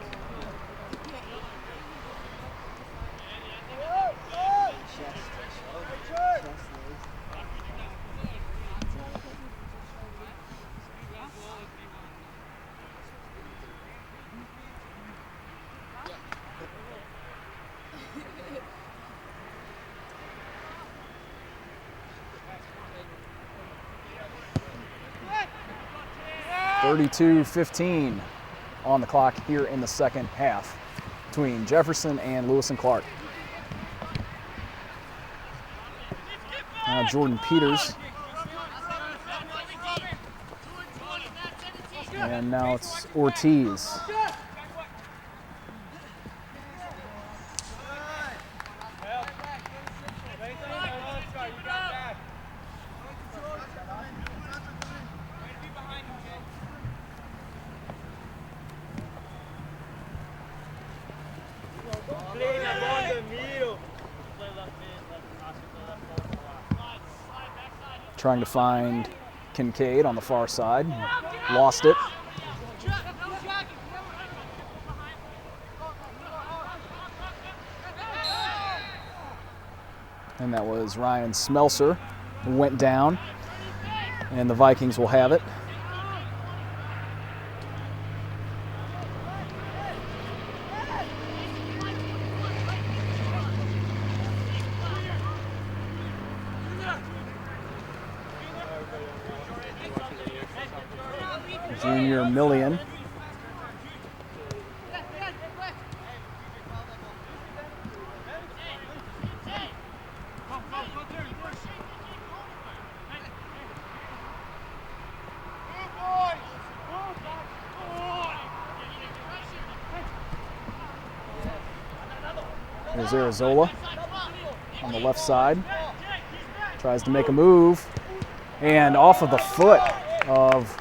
(32-15) on the clock here in the second half. between Jefferson and Lewis and Clark. Now Jordan Peters. And now it's Ortiz. Trying to find Kincaid on the far side. Lost it. And that was Ryan Smelser who went down. And the Vikings will have it. Junior Million. There's Arizola on the left side. Tries to make a move. And off of the foot of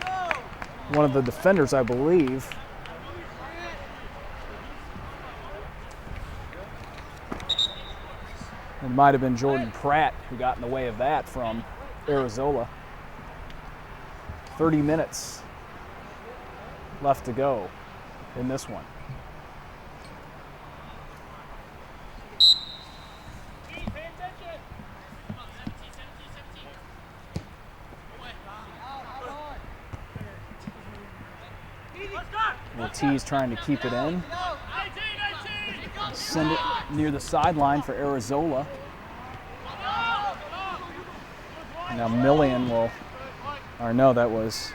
one of the defenders, I believe. It might have been Jordan Pratt who got in the way of that from Arizola. 30 minutes left to go in this one. Ortiz trying to keep it in. Send it near the sideline for Arizola. Now Million will, or no, that was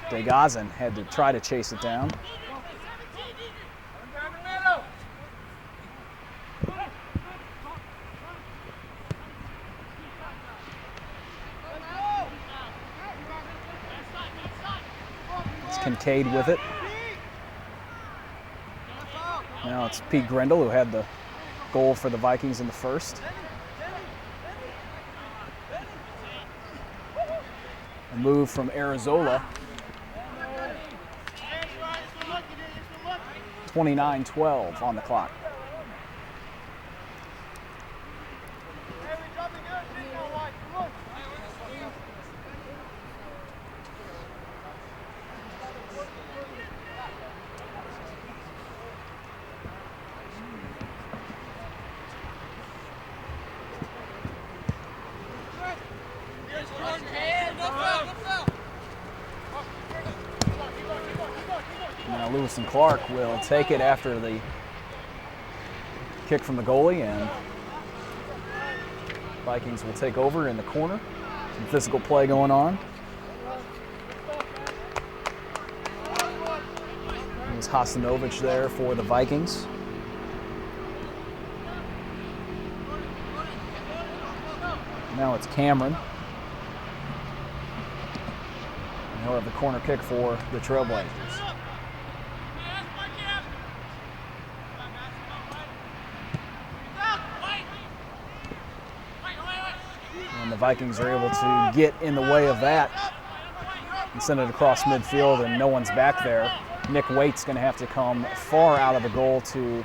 DeGazan, had to try to chase it down. It's Kincaid with it. Now it's Pete Grendel who had the goal for the Vikings in the first. A move from Arizola. 29-12 on the clock. Now Lewis and Clark will take it after the kick from the goalie, and Vikings will take over in the corner. Some physical play going on. There's Hasanovich there for the Vikings. Now it's Cameron. And he'll have the corner kick for the Trailblazers. And the Vikings are able to get in the way of that and send it across midfield, and no one's back there. Nick Waite's going to have to come far out of the goal to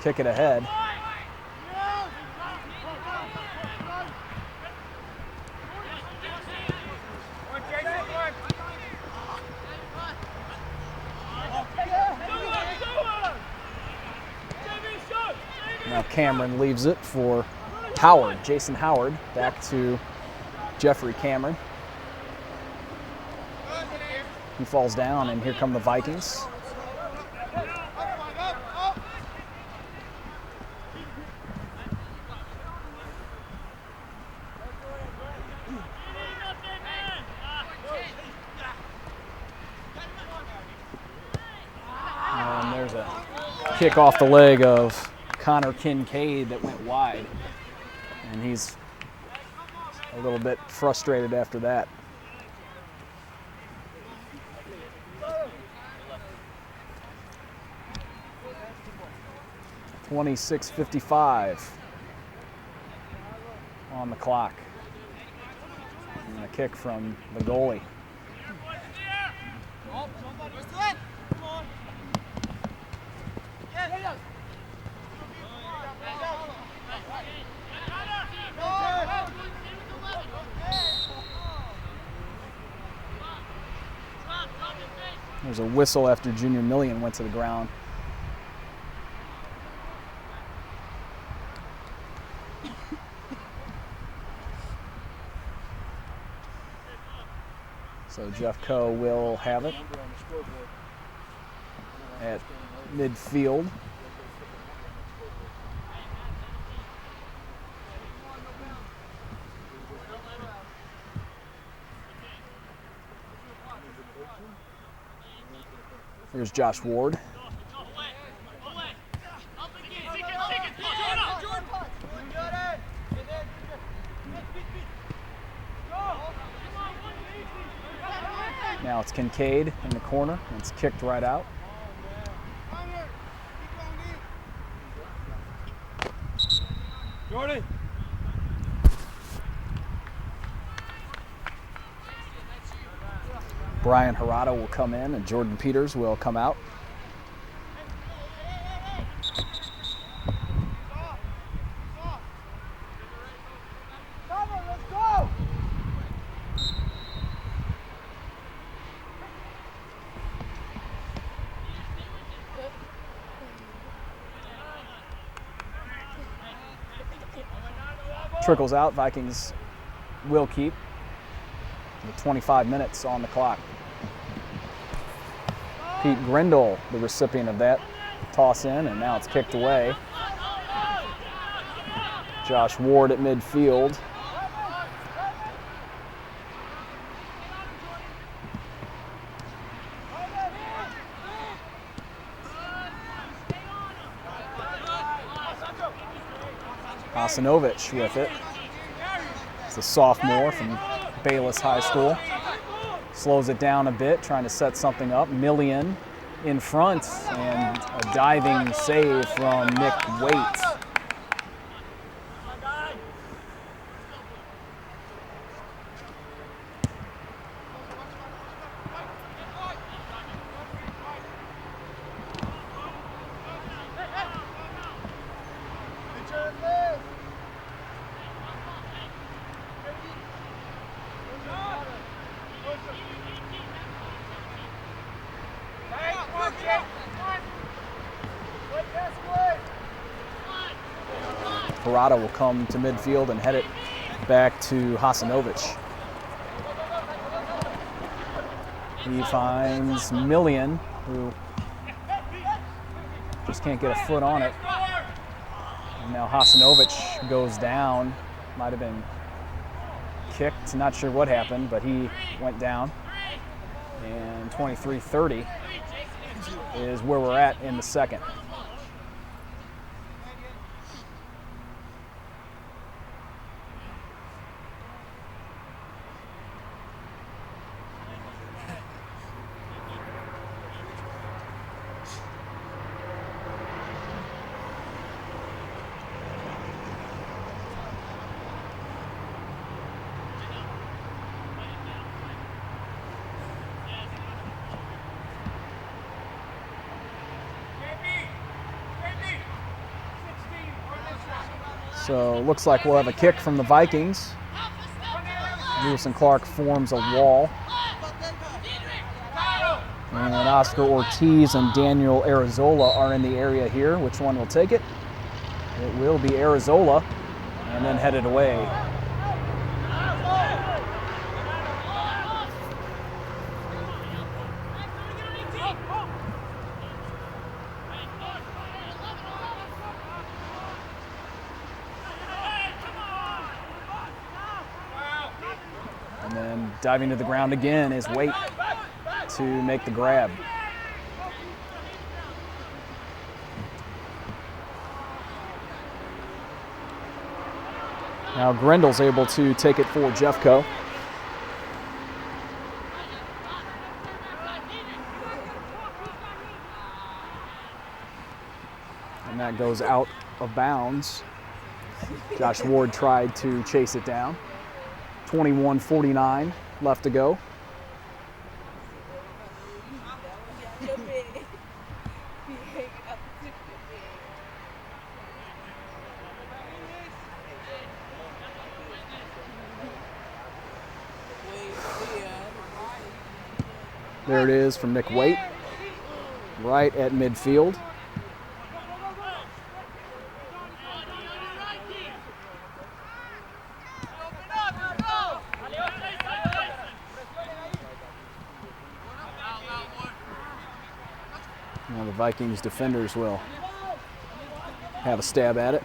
kick it ahead. Now Cameron leaves it for Howard, Jason Howard, back to Jeffrey Cameron. He falls down, and here come the Vikings. And there's a kick off the leg of Connor Kincaid that went wide. And he's a little bit frustrated after that. 26:55 on the clock. And a kick from the goalie. There's a whistle after Junior Millian went to the ground. So Jeff Coe will have it at midfield. Here's Josh Ward. Now it's Kincaid in the corner. It's kicked right out. Jordan. Brian Harada will come in and Jordan Peters will come out. Trickles out. Vikings will keep with 25 minutes on the clock. Pete Grindle, the recipient of that toss in, and now it's kicked away. Josh Ward at midfield. Hasanovich with it. It's a sophomore from Bayless High School. Slows it down a bit, trying to set something up. Millian in front, and a diving save from Nick Waite. Harada will come to midfield and head it back to Hasanovich. He finds Millian, who just can't get a foot on it. And now Hasanovich goes down. Might have been kicked, not sure what happened, but he went down. And 23-30 is where we're at in the second. So looks like we'll have a kick from the Vikings. Lewis and Clark forms a wall. And Oscar Ortiz and Daniel Arizola are in the area here. Which one will take it? It will be Arizola, and then headed away. Diving to the ground again is Waite to make the grab. Now Grendel's able to take it for Jeffco. And that goes out of bounds. Josh Ward tried to chase it down. 21:49 left to go. There it is from Nick Waite, right at midfield. Now the Vikings defenders will have a stab at it.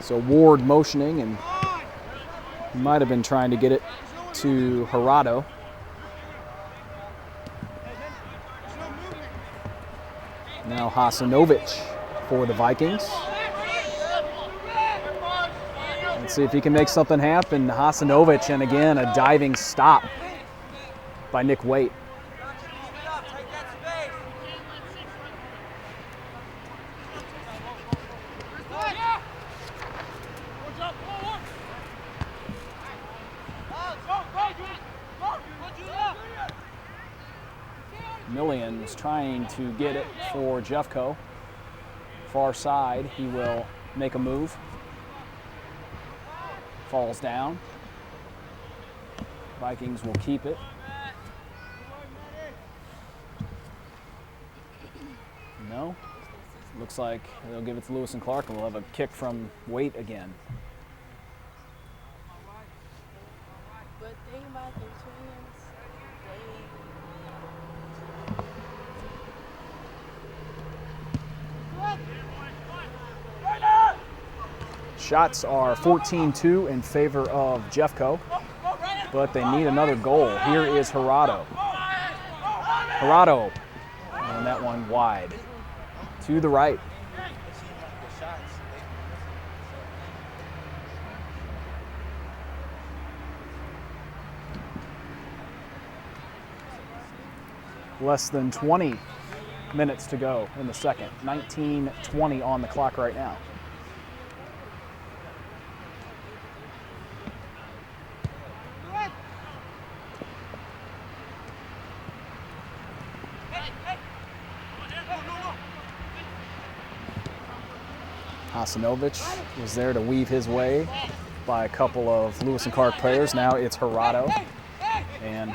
So Ward motioning, and he might have been trying to get it to Gerardo. Now Hasanovic for the Vikings. Let's see if he can make something happen. Hasanovic, and again, a diving stop by Nick Waite. Millian was trying to get it for Jeffco. Far side, he will make a move. Falls down. Vikings will keep it. No. Looks like they'll give it to Lewis and Clark, and we'll have a kick from Waite again. Shots are 14-2 in favor of Jeffco, but they need another goal. Here is Gerardo. Gerardo, and that one wide to the right. Less than 20 minutes to go in the second. 19:20 on the clock right now. Hasanovic was there to weave his way by a couple of Lewis and Clark players. Now it's Gerardo, and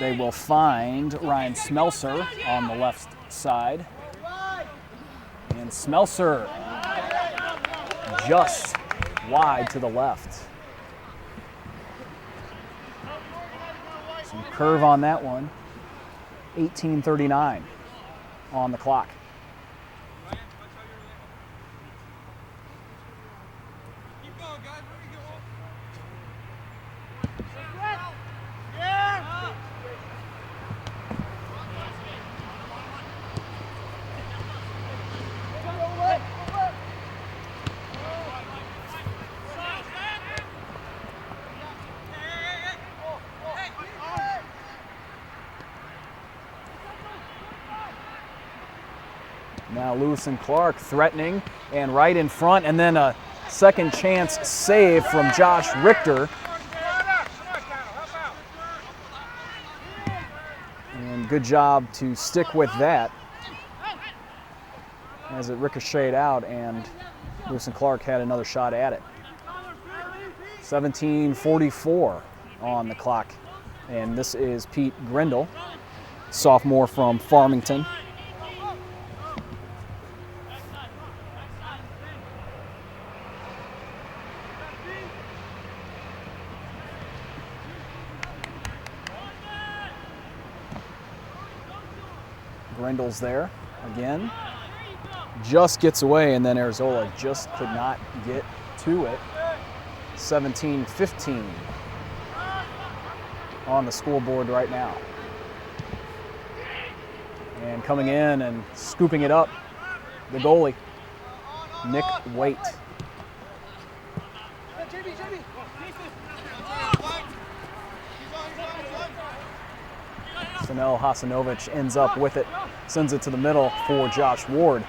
they will find Ryan Smelser on the left side. And Smelser just wide to the left. Some curve on that one. 18:39 on the clock. Now Lewis and Clark threatening and right in front, and then a second chance save from Josh Richter. And good job to stick with that as it ricocheted out, and Lewis and Clark had another shot at it. 17:44 on the clock, and this is Pete Grindle, sophomore from Farmington. Grindle's there again. Just gets away, and then Arzola just could not get to it. 17-15 on the scoreboard right now. And coming in and scooping it up, the goalie, Nick Waite. Sanel Hasanovic ends up with it, sends it to the middle for Josh Ward.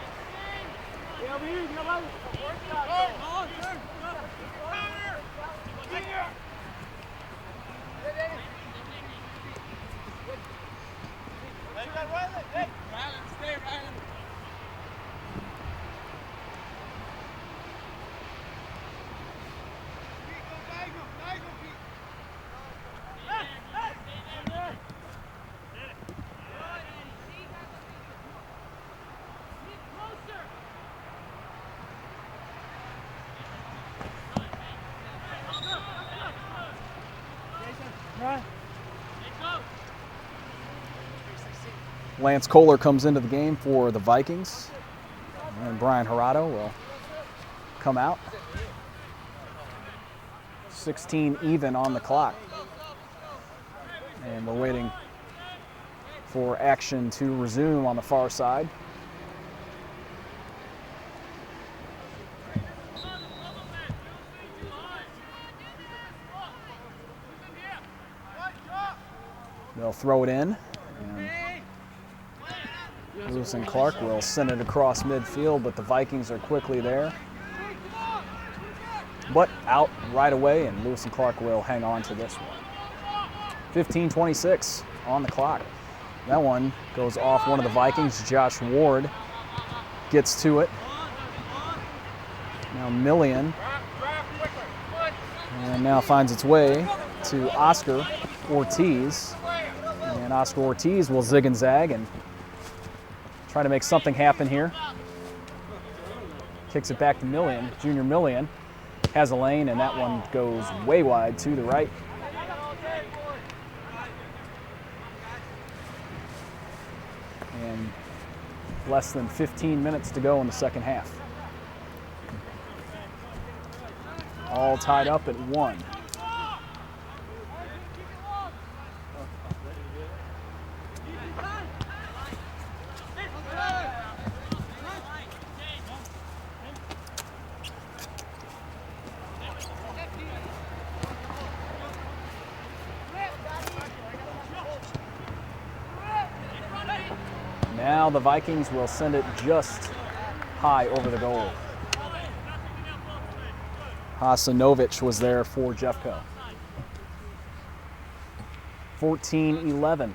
Lance Kohler comes into the game for the Vikings, and Brian Hirado will come out. 16 even on the clock, and we're waiting for action to resume on the far side. They'll throw it in. Lewis and Clark will send it across midfield, but the Vikings are quickly there. But out right away, and Lewis and Clark will hang on to this one. 15:26 on the clock. That one goes off one of the Vikings. Josh Ward gets to it. Now Millian. And now finds its way to Oscar Ortiz. And Oscar Ortiz will zig and zag and try to make something happen here. Kicks it back to Millian. Junior Millian has a lane, and that one goes way wide to the right. And less than 15 minutes to go in the second half. All tied up at 1. Now the Vikings will send it just high over the goal. Hasanovic was there for Jeffco. 14-11.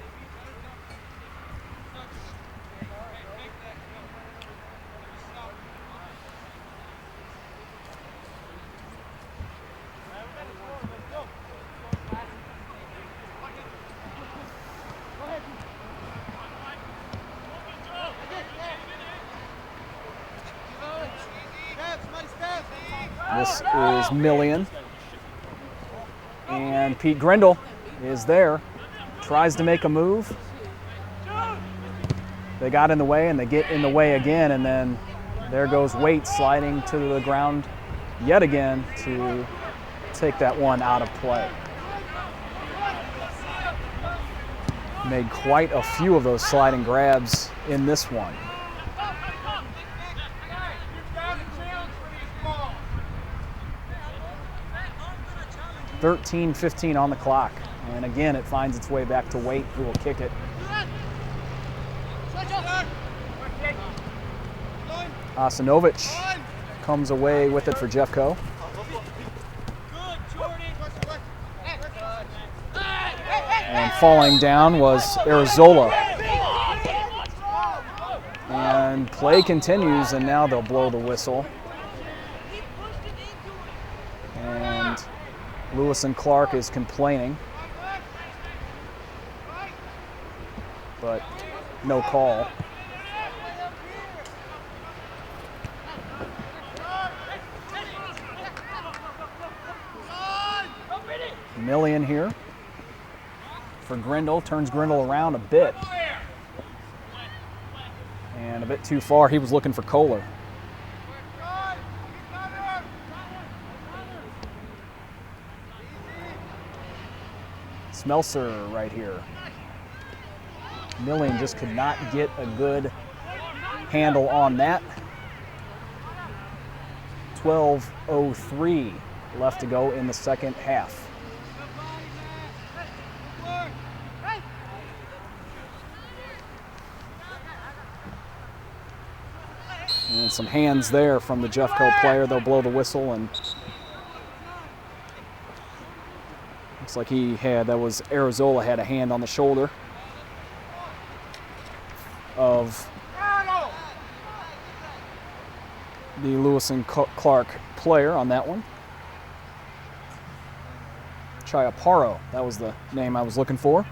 This is Millian. And Pete Grindle is there. Tries to make a move. They got in the way, and they get in the way again, and then there goes Waite sliding to the ground yet again to take that one out of play. Made quite a few of those sliding grabs in this one. 13:15 on the clock. And again, it finds its way back to Waite, who will kick it. Hasanovic comes away with it for Jeffco. And falling down was Arizola. And play continues, and now they'll blow the whistle. And Lewis and Clark is complaining, but no call. Millian here for Grindle, turns Grindle around a bit. And a bit too far, he was looking for Kohler. Smelser right here. Millian just could not get a good handle on that. 12:03 left to go in the second half. And some hands there from the Jeffco player. They'll blow the whistle, and looks like that was Arizola had a hand on the shoulder of the Lewis and Clark player on that one. Chiaparo, that was the name I was looking for.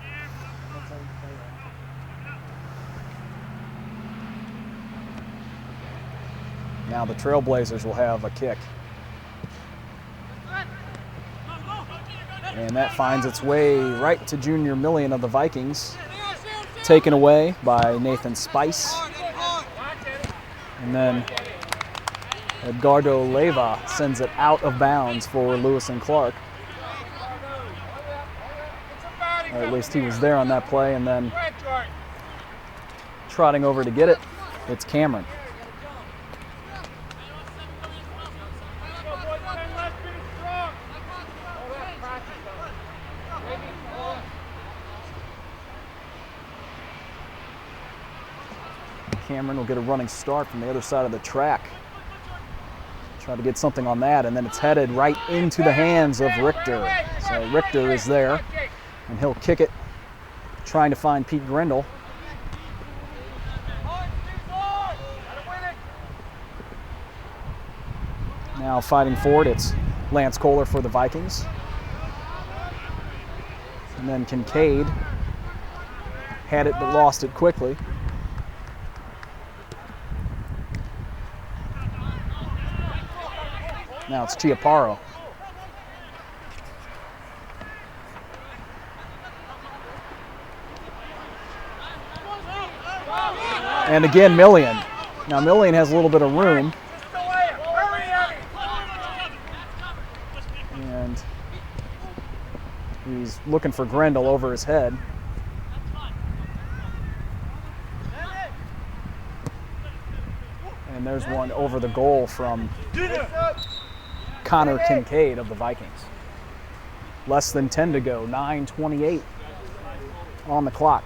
Now the Trailblazers will have a kick. And that finds its way right to Junior Millian of the Vikings. Taken away by Nathan Spice. And then Edgardo Leyva sends it out of bounds for Lewis and Clark. Or at least he was there on that play, and then trotting over to get it, it's Cameron. Cameron will get a running start from the other side of the track. Try to get something on that, and then it's headed right into the hands of Richter. So Richter is there, and he'll kick it, trying to find Pete Grindle. Now fighting for it, it's Lance Kohler for the Vikings. And then Kincaid had it but lost it quickly. Now it's Chiaparo. And again, Millian. Now Millian has a little bit of room. And he's looking for Grendel over his head. And there's one over the goal from Connor Kincaid of the Vikings. Less than 10 to go, 9:28 on the clock.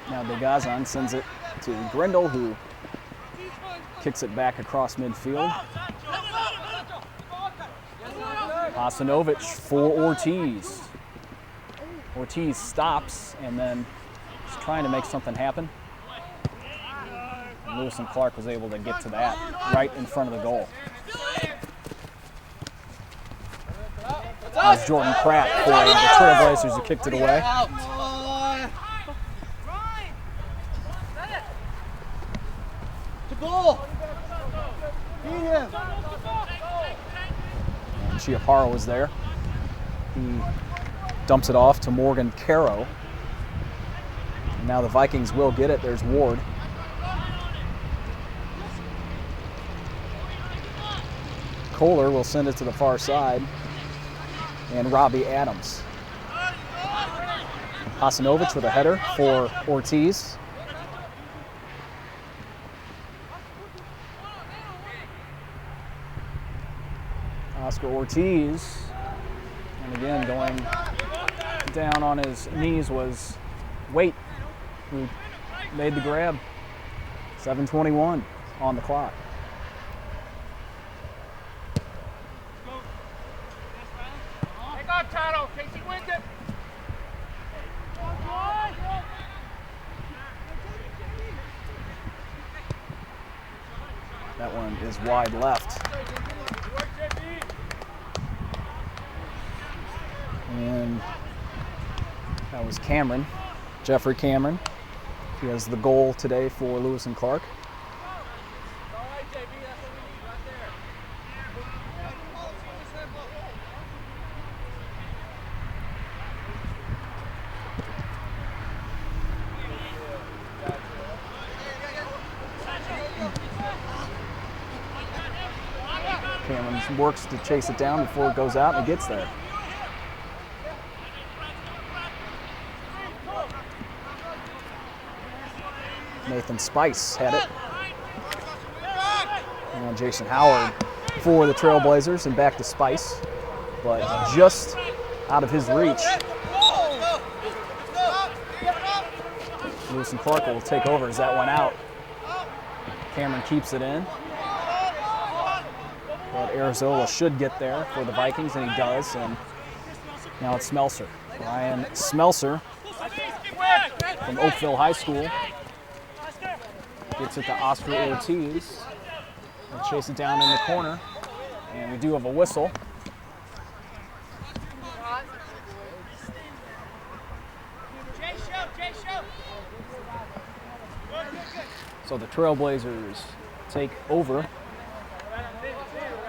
Now DeGazan sends it to Grindle, who kicks it back across midfield. Hasanovich for Ortiz. Ortiz stops and then is trying to make something happen. And Lewis and Clark was able to get to that right in front of the goal. As Jordan Pratt for the Trailblazers who kicked it away. And Chiaparo was there. He dumps it off to Morgan Caro. And now the Vikings will get it. There's Ward. Kohler will send it to the far side. And Robbie Adams. Hasanovich with a header for Ortiz. Oscar Ortiz, and again going down on his knees was Waite, who made the grab. 7:21 on the clock. That one is wide left. And that was Cameron, Jeffrey Cameron. He has the goal today for Lewis and Clark. Cameron works to chase it down before it goes out and it gets there. Nathan Spice had it. And Jason Howard for the Trailblazers and back to Spice, but just out of his reach. Lewis and Clark will take over as that went out. Cameron keeps it in. But Arizola should get there for the Vikings, and he does. And now it's Smelser. Ryan Smelser from Oakville High School gets it to Oscar Ortiz. He'll chase it down in the corner. And we do have a whistle. So the Trailblazers take over.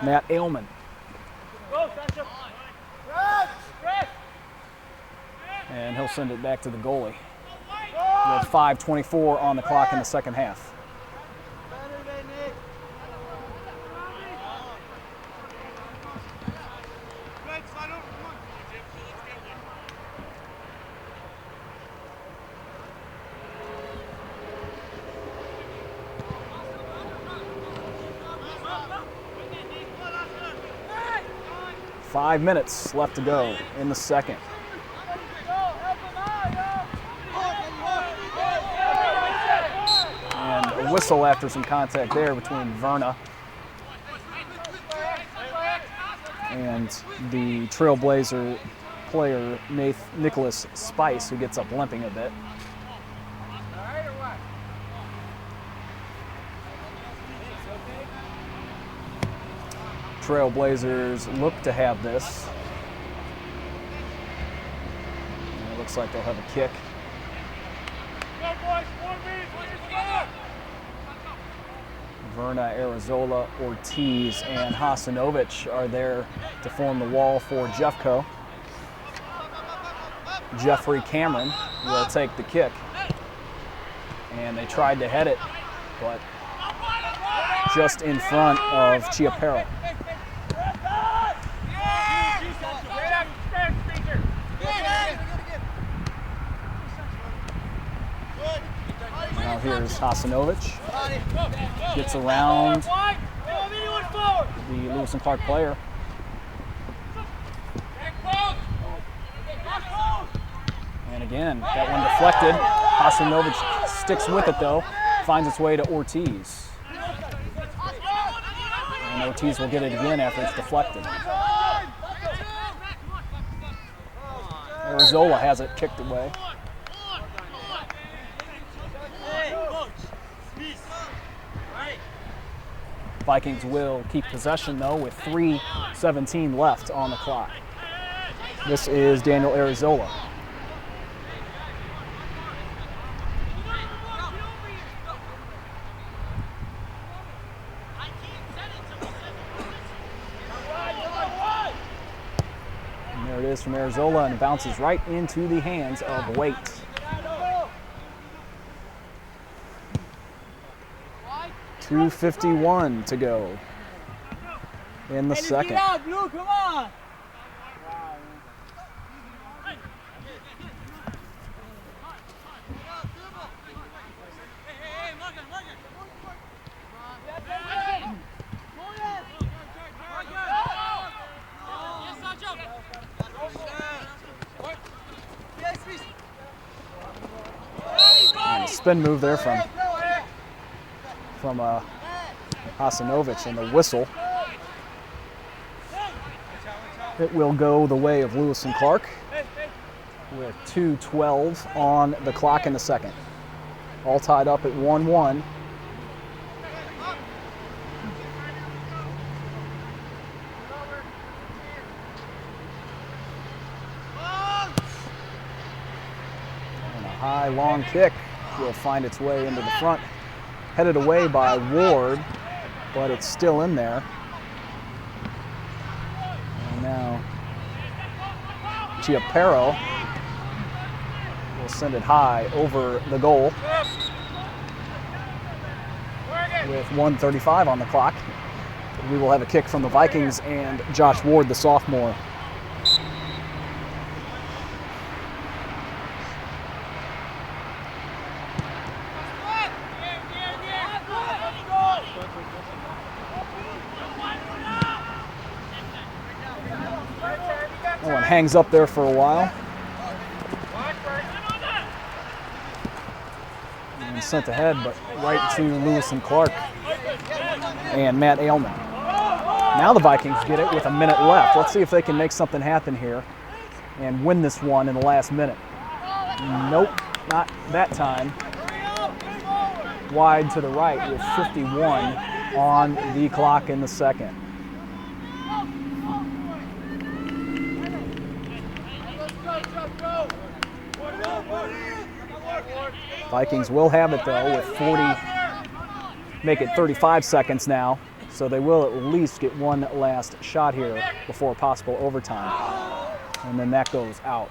Matt Ailman. And he'll send it back to the goalie. With 5:24 on the clock in the second half. Five minutes left to go in the second. And a whistle after some contact there between Verna and the Trailblazer player Nicholas Spice, who gets up limping a bit. Trailblazers look to have this. And it looks like they'll have a kick. Verna, Arizola, Ortiz, and Hasanovic are there to form the wall for Jeffco. Jeffrey Cameron will take the kick. And they tried to head it, but just in front of Chiapero. Now here's Hasanovic. Gets around the Lewis and Clark player. And again, that one deflected. Hasanovic sticks with it though, finds its way to Ortiz. And Ortiz will get it again after it's deflected. Arizola has it kicked away. Vikings will keep possession though with 3:17 left on the clock. This is Daniel Arizola. And there it is from Arizola, and it bounces right into the hands of Waite. .251 to go in the second. Blue, come on. And a spin move there from Hasanovic, and the whistle. It will go the way of Lewis and Clark with 2:12 on the clock in the second. All tied up at 1-1. high, long kick will find its way into the front. Headed away by Ward, but it's still in there. And now Chiapero will send it high over the goal with 1:35 on the clock. We will have a kick from the Vikings and Josh Ward, the sophomore. That one hangs up there for a while. And sent ahead, but right to Lewis and Clark and Matt Ailman. Now the Vikings get it with a minute left. Let's see if they can make something happen here and win this one in the last minute. Nope, not that time. Wide to the right with 51 on the clock in the second. Vikings will have it though with 40, make it 35 seconds now, so they will at least get one last shot here before possible overtime, and then that goes out.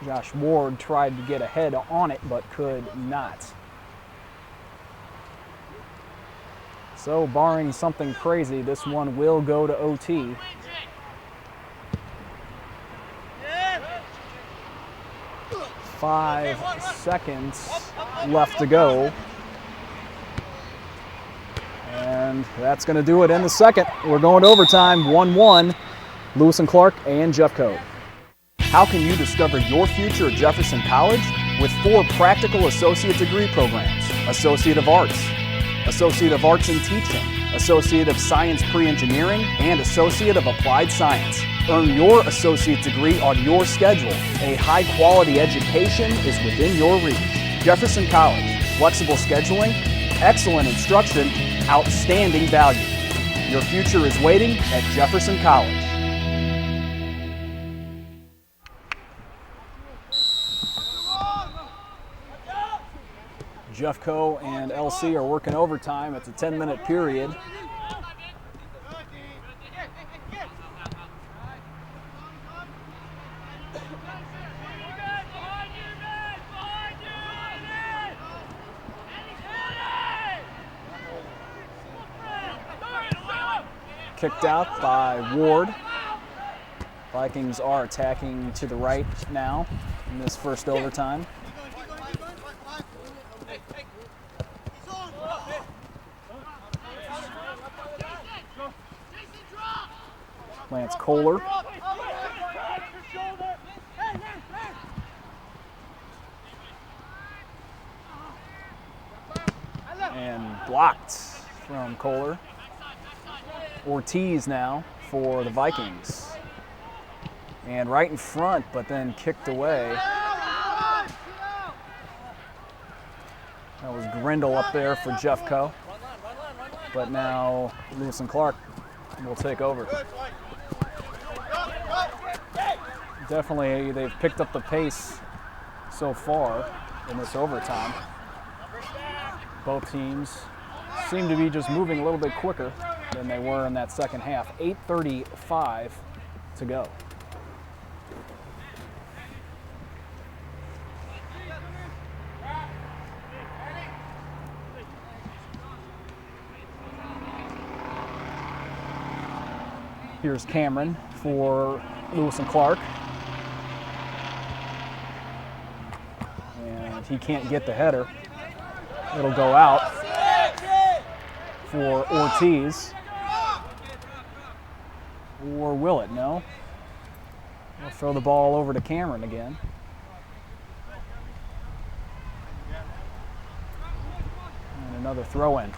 Josh Ward tried to get ahead on it but could not. So barring something crazy, this one will go to OT. Five seconds left to go. And that's going to do it in the second. We're going to overtime, 1-1, Lewis and Clark and Jeffco. How can you discover your future at Jefferson College? With 4 practical associate degree programs: Associate of Arts, Associate of Arts in Teaching, Associate of Science Pre-Engineering, and Associate of Applied Science. Earn your associate degree on your schedule. A high-quality education is within your reach. Jefferson College. Flexible scheduling, excellent instruction, outstanding value. Your future is waiting at Jefferson College. Jeffco and LC are working overtime. It's a 10-minute period. Kicked out by Ward. Vikings are attacking to the right now in this first overtime. Lance Kohler. And blocked from Kohler. Ortiz now for the Vikings. And right in front, but then kicked away. That was Grindle up there for Jeffco. But now Lewis and Clark will take over. Definitely, they've picked up the pace so far in this overtime. Both teams seem to be just moving a little bit quicker than they were in that second half. 8:35 to go. Here's Cameron for Lewis and Clark. And he can't get the header. It'll go out for Ortiz. Or will it? No. We'll throw the ball over to Cameron again. And another throw in.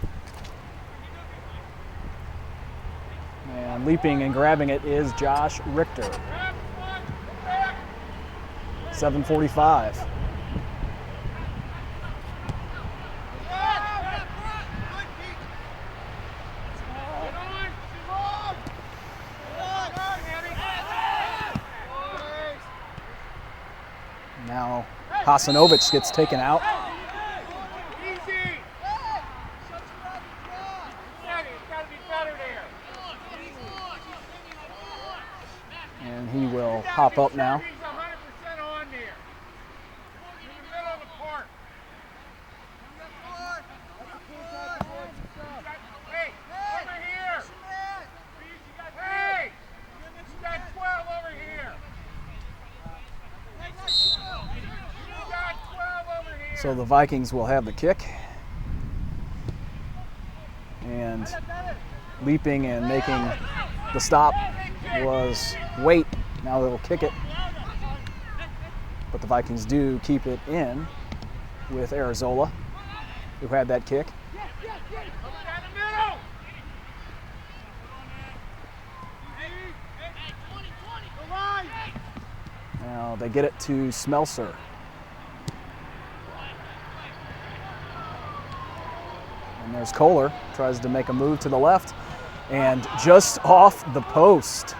And leaping and grabbing it is Josh Richter. 7:45. Now Hasanovic gets taken out. And he will hop up now. So the Vikings will have the kick. And leaping and making the stop was Waite. Now they'll kick it. But the Vikings do keep it in with Arizola, who had that kick. Now they get it to Smelser. And there's Kohler, tries to make a move to the left, and just off the post.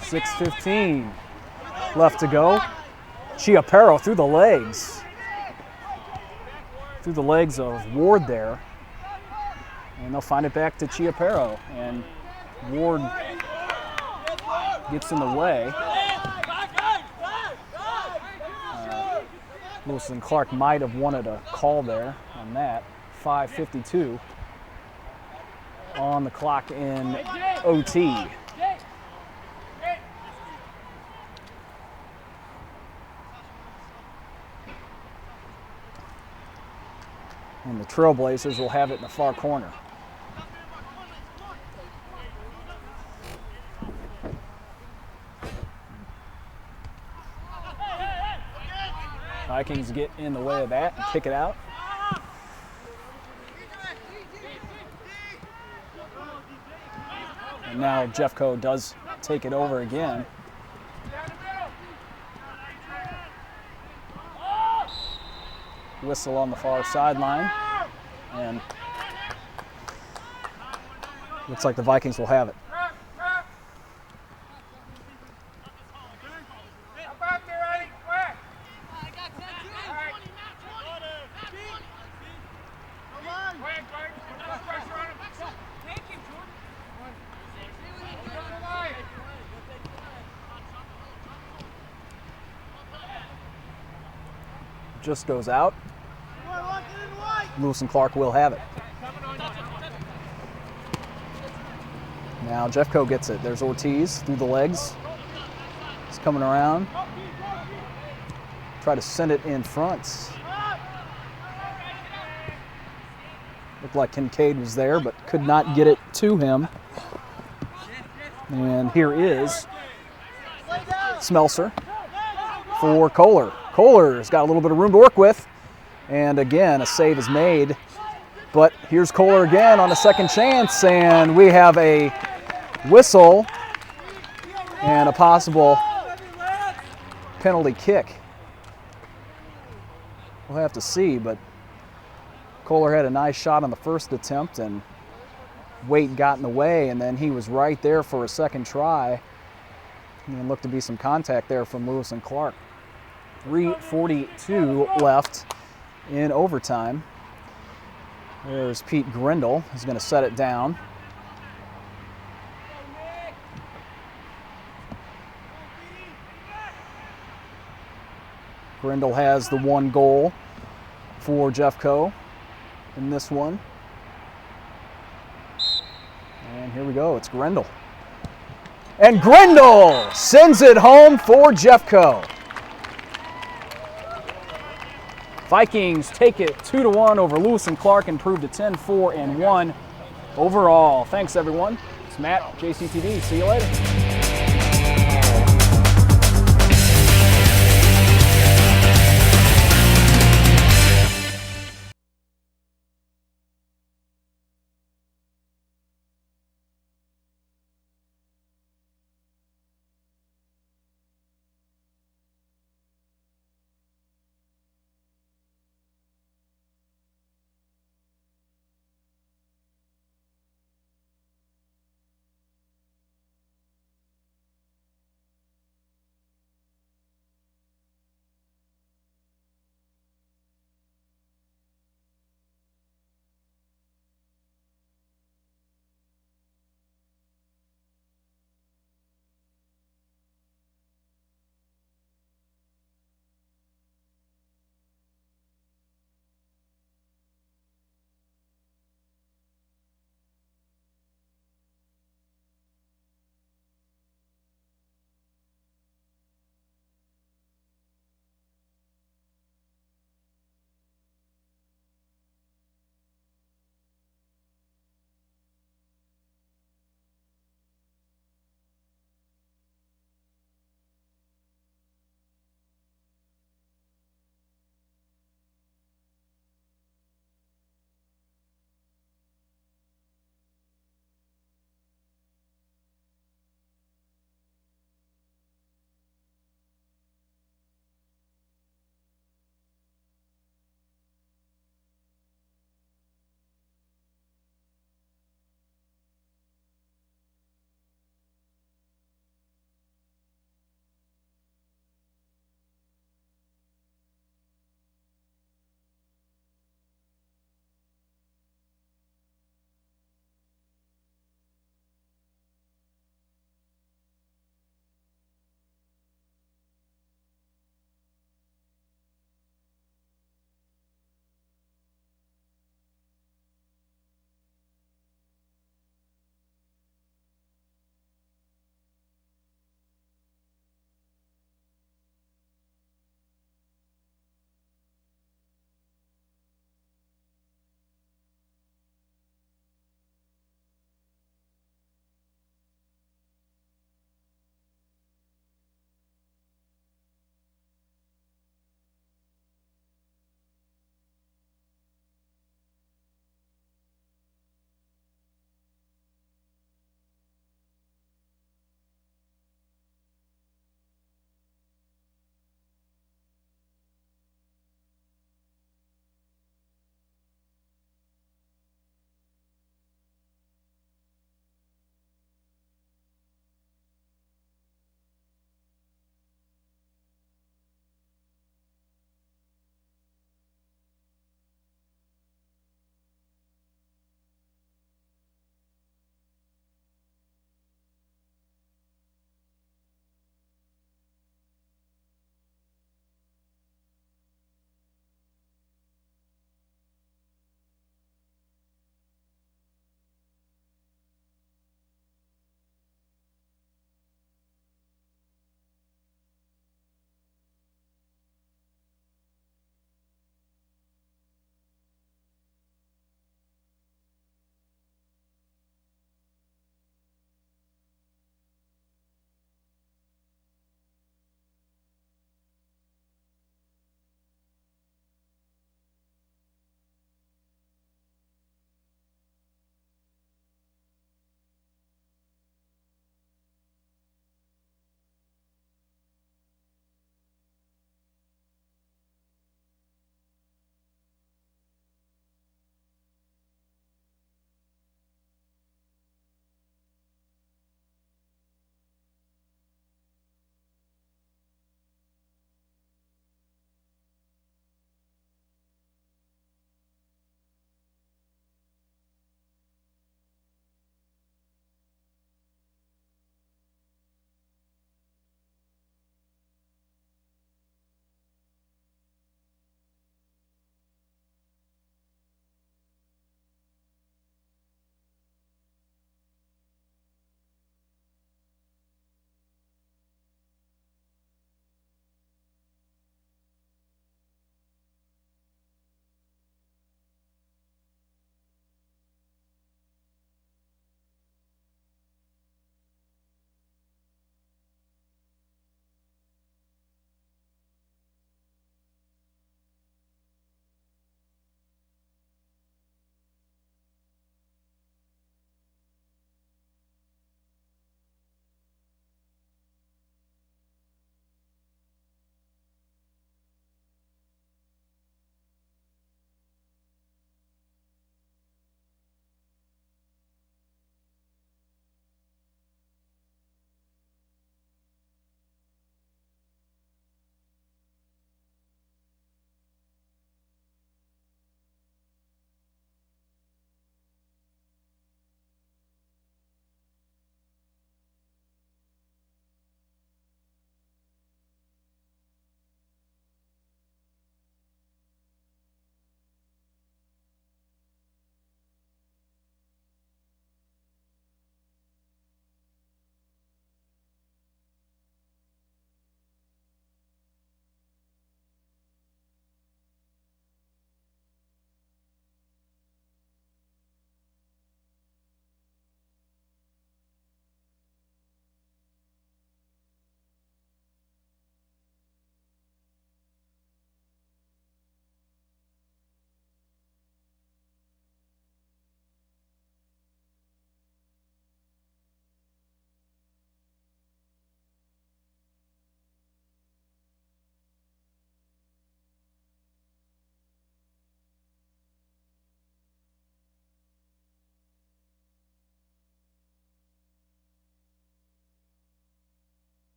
6:15 left to go. Chiapero through the legs. Through the legs of Ward there. And they'll find it back to Chiapero. And Ward gets in the way. Lewis and Clark might have wanted a call there on that. 5:52 on the clock in OT. And the Trailblazers will have it in the far corner. Vikings get in the way of that and kick it out. And now Jeffco does take it over again. Whistle on the far sideline. And looks like the Vikings will have it. Just goes out. Lewis and Clark will have it. Now Jeffco gets it. There's Ortiz through the legs. He's coming around. Try to send it in front. Looked like Kincaid was there, but could not get it to him. And here is Smelser for Kohler. Kohler's got a little bit of room to work with. And again, a save is made. But here's Kohler again on a second chance. And we have a whistle and a possible penalty kick. We'll have to see, but Kohler had a nice shot on the first attempt and Waite got in the way, and then he was right there for a second try. And looked to be some contact there from Lewis and Clark. 3:42 left in overtime. There's Pete Grindle. He's going to set it down. Grindle has the one goal for Jeffco in this one. And here we go, it's Grindle. And Grindle sends it home for Jeffco. Vikings take it 2-1 over Lewis and Clark, improved to 10-4-1 overall. Thanks everyone. It's Matt, JCTV. See you later.